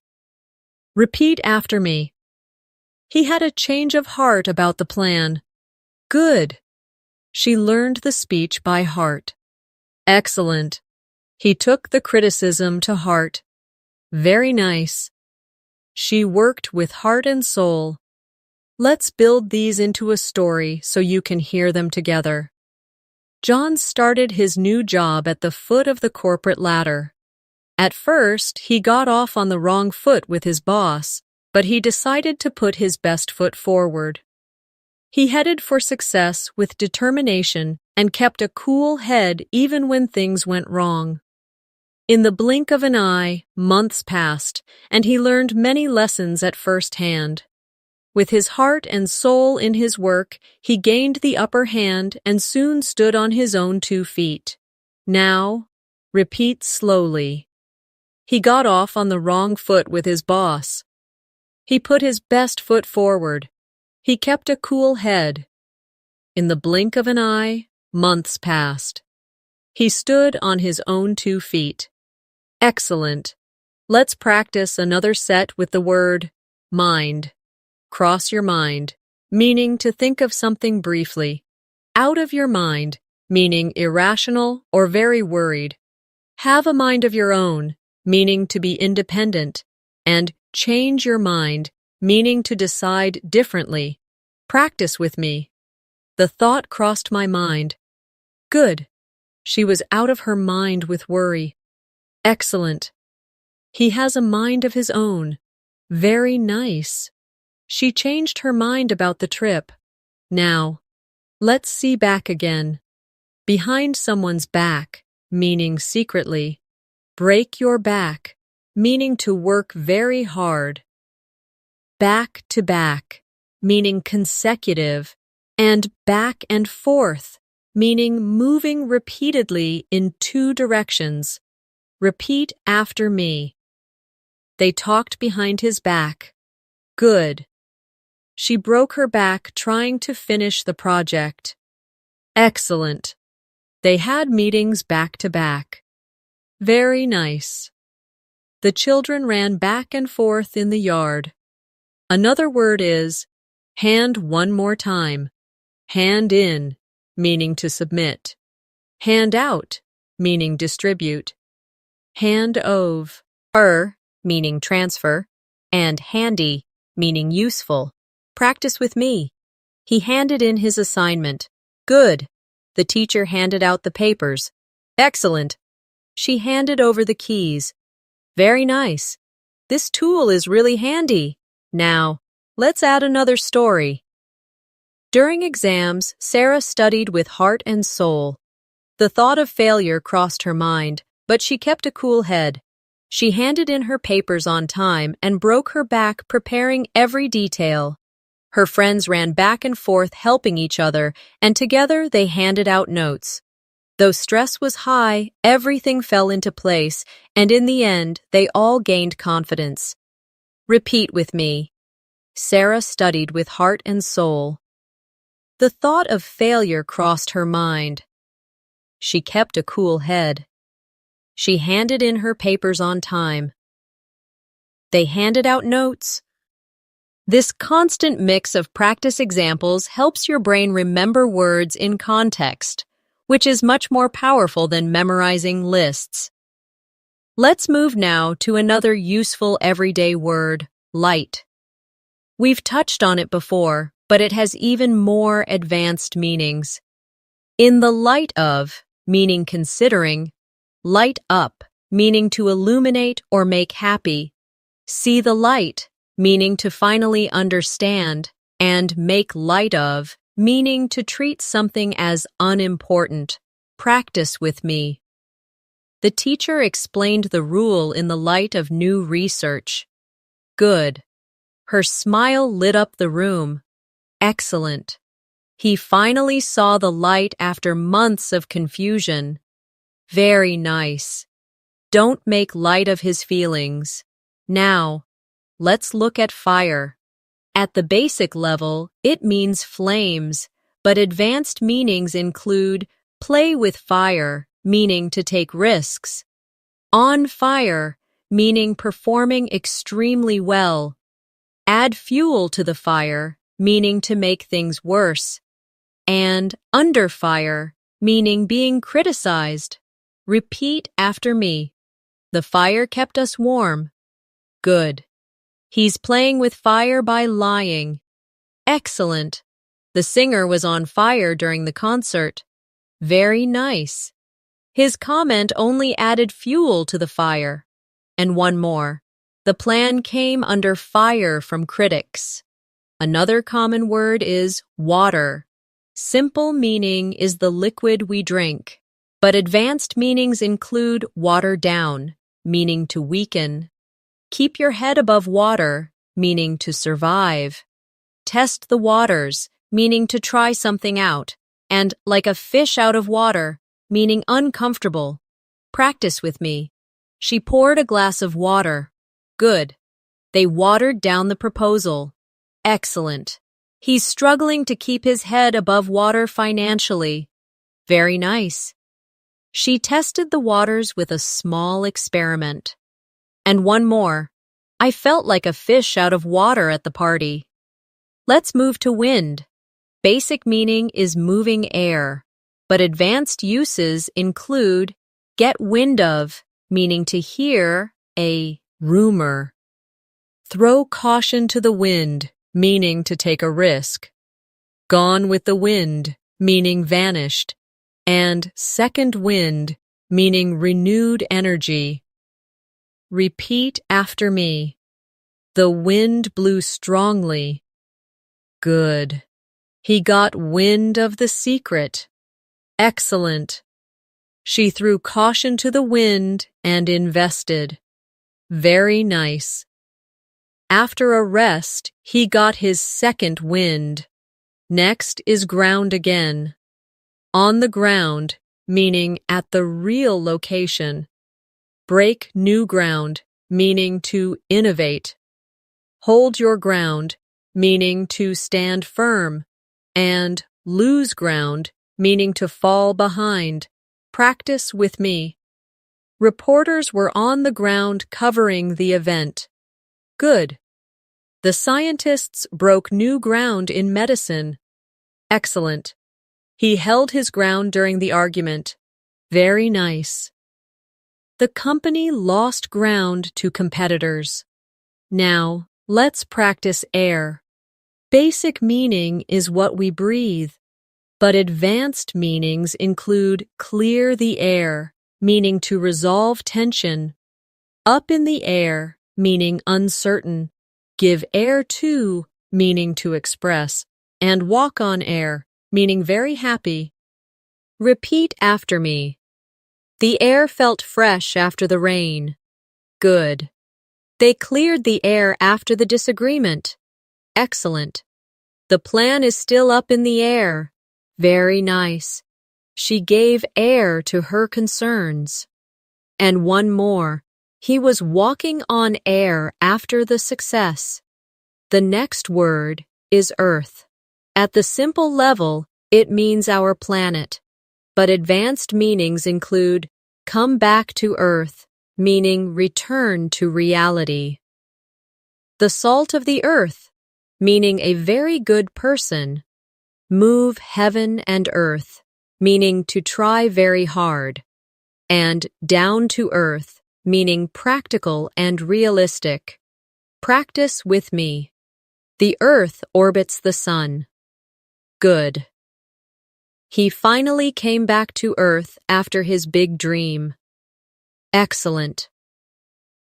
S1: Repeat after me. He had a change of heart about the plan. Good. She learned the speech by heart. Excellent. He took the criticism to heart. Very nice. She worked with heart and soul. Let's build these into a story so you can hear them together. John started his new job at the foot of the corporate ladder. At first, he got off on the wrong foot with his boss, but he decided to put his best foot forward. He headed for success with determination and kept a cool head even when things went wrong. In the blink of an eye, months passed, and he learned many lessons at first hand. With his heart and soul in his work, he gained the upper hand and soon stood on his own 2 feet. Now, repeat slowly. He got off on the wrong foot with his boss. He put his best foot forward. He kept a cool head. In the blink of an eye, months passed. He stood on his own 2 feet. Excellent. Let's practice another set with the word mind. Cross your mind, meaning to think of something briefly. Out of your mind, meaning irrational or very worried. Have a mind of your own, meaning to be independent. And change your mind, meaning to decide differently. Practice with me. The thought crossed my mind. Good. She was out of her mind with worry. Excellent. He has a mind of his own. Very nice. She changed her mind about the trip. Now, let's see back again. Behind someone's back, meaning secretly. Break your back, meaning to work very hard. Back to back, meaning consecutive. And back and forth, meaning moving repeatedly in 2 directions. Repeat after me. They talked behind his back. Good. She broke her back trying to finish the project. Excellent. They had meetings back to back. Very nice. The children ran back and forth in the yard. Another word is hand one more time. Hand in, meaning to submit. Hand out, meaning distribute. Hand over, meaning transfer, and handy, meaning useful. Practice with me. He handed in his assignment. Good. The teacher handed out the papers. Excellent. She handed over the keys. Very nice. This tool is really handy. Now, let's add another story. During exams, Sarah studied with heart and soul. The thought of failure crossed her mind, but she kept a cool head. She handed in her papers on time and broke her back preparing every detail. Her friends ran back and forth helping each other, and together they handed out notes. Though stress was high, everything fell into place, and in the end, they all gained confidence. Repeat with me. Sarah studied with heart and soul. The thought of failure crossed her mind. She kept a cool head. She handed in her papers on time. They handed out notes. This constant mix of practice examples helps your brain remember words in context, which is much more powerful than memorizing lists. Let's move now to another useful everyday word, light. We've touched on it before, but it has even more advanced meanings. In the light of, meaning considering, light up, meaning to illuminate or make happy, see the light, meaning to finally understand, and make light of, meaning to treat something as unimportant. Practice with me. The teacher explained the rule in the light of new research. Good. Her smile lit up the room. Excellent. He finally saw the light after months of confusion. Very nice. Don't make light of his feelings. Now, let's look at fire. At the basic level, it means flames, but advanced meanings include play with fire, meaning to take risks, on fire, meaning performing extremely well, add fuel to the fire, meaning to make things worse, and under fire, meaning being criticized. Repeat after me. The fire kept us warm. Good. He's playing with fire by lying. Excellent. The singer was on fire during the concert. Very nice. His comment only added fuel to the fire. And one more. The plan came under fire from critics. Another common word is water. Simple meaning is the liquid we drink, but advanced meanings include water down, meaning to weaken. Keep your head above water, meaning to survive. Test the waters, meaning to try something out, and like a fish out of water, meaning uncomfortable. Practice with me. She poured a glass of water. Good. They watered down the proposal. Excellent. He's struggling to keep his head above water financially. Very nice. She tested the waters with a small experiment. And one more. I felt like a fish out of water at the party. Let's move to wind. Basic meaning is moving air, but advanced uses include get wind of, meaning to hear, a rumor. Throw caution to the wind, meaning to take a risk. Gone with the wind, meaning vanished. And second wind, meaning renewed energy. Repeat after me. The wind blew strongly. Good. He got wind of the secret. Excellent. She threw caution to the wind and invested. Very nice. After a rest, he got his second wind. Next is ground again. On the ground, meaning at the real location. Break new ground, meaning to innovate. Hold your ground, meaning to stand firm. And lose ground, meaning to fall behind. Practice with me. Reporters were on the ground covering the event. Good. The scientists broke new ground in medicine. Excellent. He held his ground during the argument. Very nice. The company lost ground to competitors. Now, let's practice air. Basic meaning is what we breathe, but advanced meanings include clear the air, meaning to resolve tension. Up in the air, meaning uncertain. Give air to, meaning to express. And walk on air, meaning very happy. Repeat after me. The air felt fresh after the rain. Good. They cleared the air after the disagreement. Excellent. The plan is still up in the air. Very nice. She gave air to her concerns. And one more. He was walking on air after the success. The next word is Earth. At the simple level, it means our planet. But advanced meanings include come back to Earth, meaning return to reality. The salt of the earth, meaning a very good person. Move heaven and earth, meaning to try very hard. And down to earth, meaning practical and realistic. Practice with me. The earth orbits the sun. Good. He finally came back to earth after his big dream. Excellent.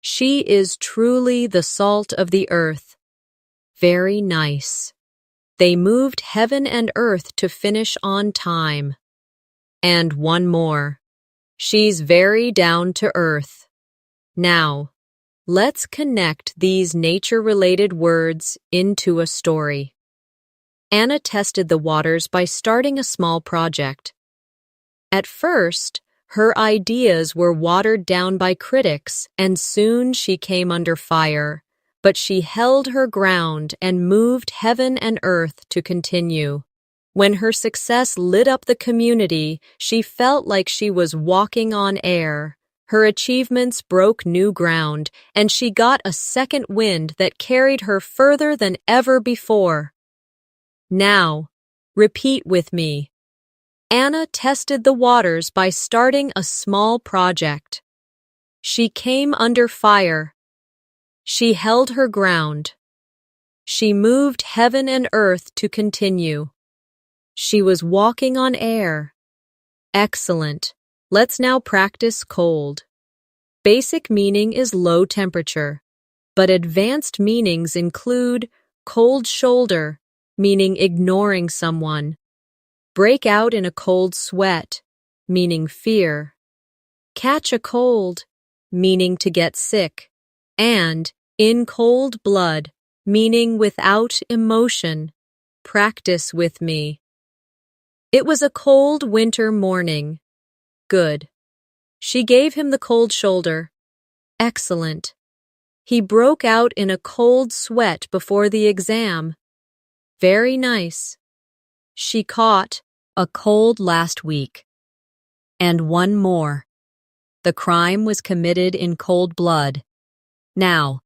S1: She is truly the salt of the earth. Very nice. They moved heaven and earth to finish on time. And one more. She's very down to earth. Now, let's connect these nature-related words into a story. Anna tested the waters by starting a small project. At first, her ideas were watered down by critics, and soon she came under fire. but she held her ground and moved heaven and earth to continue. When her success lit up the community, she felt like she was walking on air. Her achievements broke new ground, and she got a second wind that carried her further than ever before. Now, repeat with me. Anna tested the waters by starting a small project. She came under fire. She held her ground. She moved heaven and earth to continue. She was walking on air. Excellent. Let's now practice cold. Basic meaning is low temperature, but advanced meanings include cold shoulder, meaning ignoring someone, break out in a cold sweat, meaning fear, catch a cold, meaning to get sick, and in cold blood, meaning without emotion. Practice with me. It was a cold winter morning. Good. She gave him the cold shoulder. Excellent. He broke out in a cold sweat before the exam. Very nice. She caught a cold last week. And one more. The crime was committed in cold blood. Now,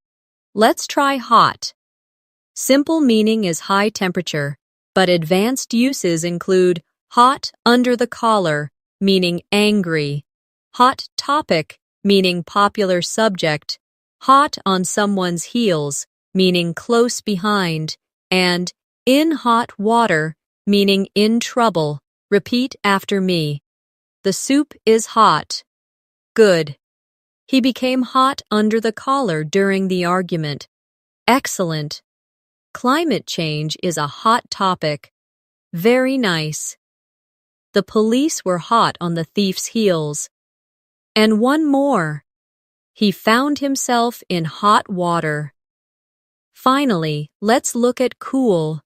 S1: let's try hot. Simple meaning is high temperature, but advanced uses include hot under the collar, meaning angry, hot topic, meaning popular subject, hot on someone's heels, meaning close behind, and in hot water, meaning in trouble. Repeat after me. The soup is hot. Good. He became hot under the collar during the argument. Excellent. Climate change is a hot topic. Very nice. The police were hot on the thief's heels. And one more. He found himself in hot water. Finally, let's look at cool.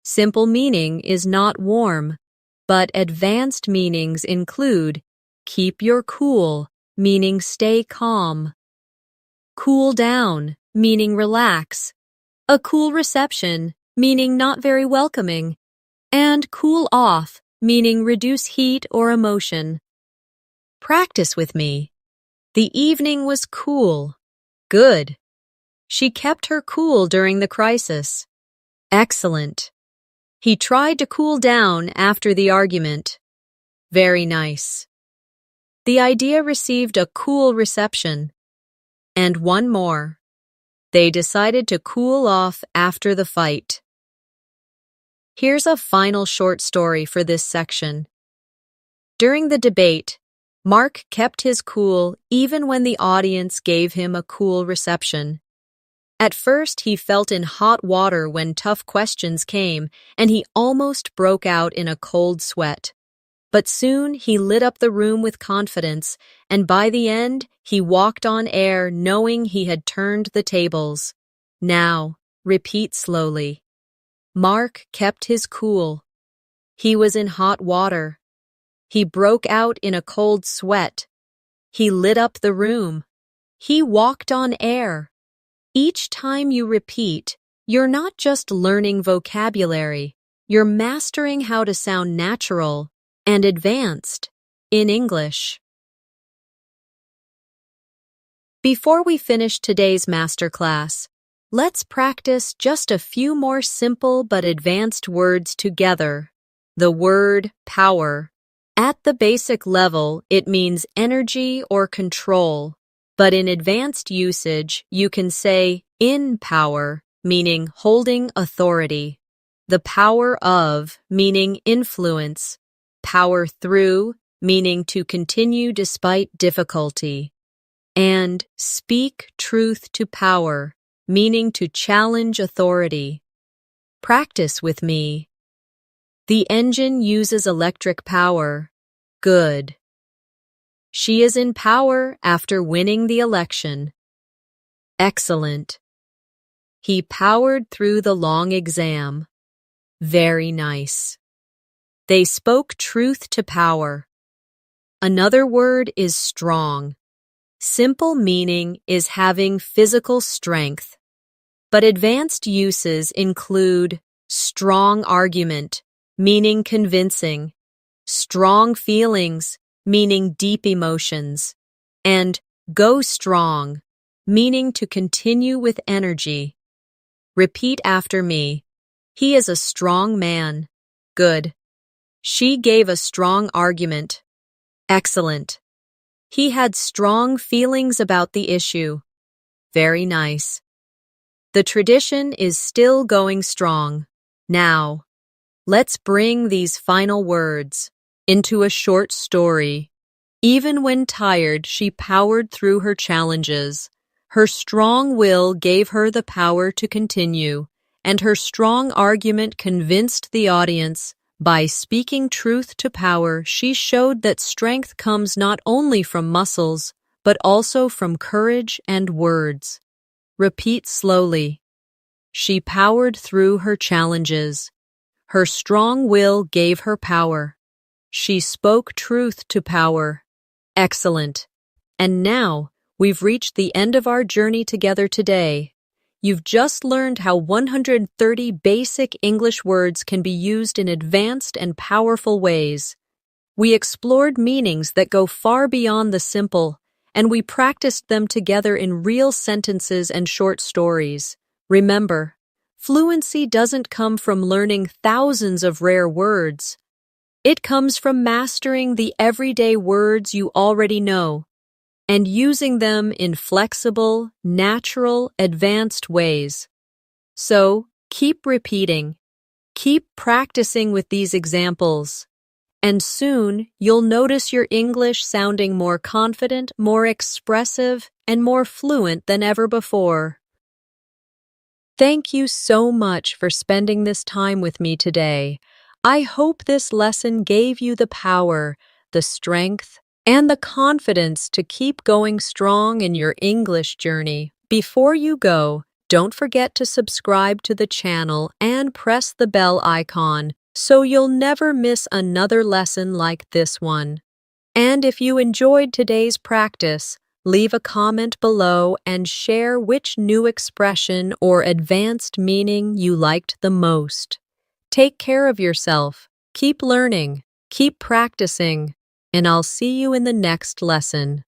S1: Simple meaning is not warm, but advanced meanings include keep your cool, meaning stay calm. Cool down, meaning relax. A cool reception, meaning not very welcoming. And cool off, meaning reduce heat or emotion. Practice with me. The evening was cool. Good. She kept her cool during the crisis. Excellent. He tried to cool down after the argument. Very nice. The idea received a cool reception. And one more. They decided to cool off after the fight. Here's a final short story for this section. During the debate, Mark kept his cool even when the audience gave him a cool reception. At first, he felt in hot water when tough questions came, and he almost broke out in a cold sweat. But soon he lit up the room with confidence, and by the end, he walked on air knowing he had turned the tables. Now, repeat slowly. Mark kept his cool. He was in hot water. He broke out in a cold sweat. He lit up the room. He walked on air. Each time you repeat, you're not just learning vocabulary, you're mastering how to sound natural and advanced in English. Before we finish today's masterclass, let's practice just a few more simple but advanced words together. The word power. At the basic level, it means energy or control, but in advanced usage, you can say in power, meaning holding authority. The power of, meaning influence. Power through, meaning to continue despite difficulty. And speak truth to power, meaning to challenge authority. Practice with me. The engine uses electric power. Good. She is in power after winning the election. Excellent. He powered through the long exam. Very nice. They spoke truth to power. Another word is strong. Simple meaning is having physical strength. but advanced uses include strong argument, meaning convincing, strong feelings, meaning deep emotions, and go strong, meaning to continue with energy. Repeat after me. He is a strong man. Good. She gave a strong argument. Excellent. He had strong feelings about the issue. Very nice. The tradition is still going strong. Now, let's bring these final words into a short story. Even when tired, she powered through her challenges. Her strong will gave her the power to continue, and her strong argument convinced the audience. By speaking truth to power, she showed that strength comes not only from muscles, but also from courage and words. Repeat slowly. She powered through her challenges. Her strong will gave her power. She spoke truth to power. Excellent. And now, we've reached the end of our journey together today. You've just learned how 130 basic English words can be used in advanced and powerful ways. We explored meanings that go far beyond the simple, and we practiced them together in real sentences and short stories. Remember, fluency doesn't come from learning thousands of rare words. It comes from mastering the everyday words you already know and using them in flexible, natural, advanced ways. So, keep repeating. Keep practicing with these examples. And soon, you'll notice your English sounding more confident, more expressive, and more fluent than ever before. Thank you so much for spending this time with me today. I hope this lesson gave you the power, the strength, and the confidence to keep going strong in your English journey. Before you go, don't forget to subscribe to the channel and press the bell icon so you'll never miss another lesson like this one. And if you enjoyed today's practice, leave a comment below and share which new expression or advanced meaning you liked the most. Take care of yourself, keep learning, keep practicing, and I'll see you in the next lesson.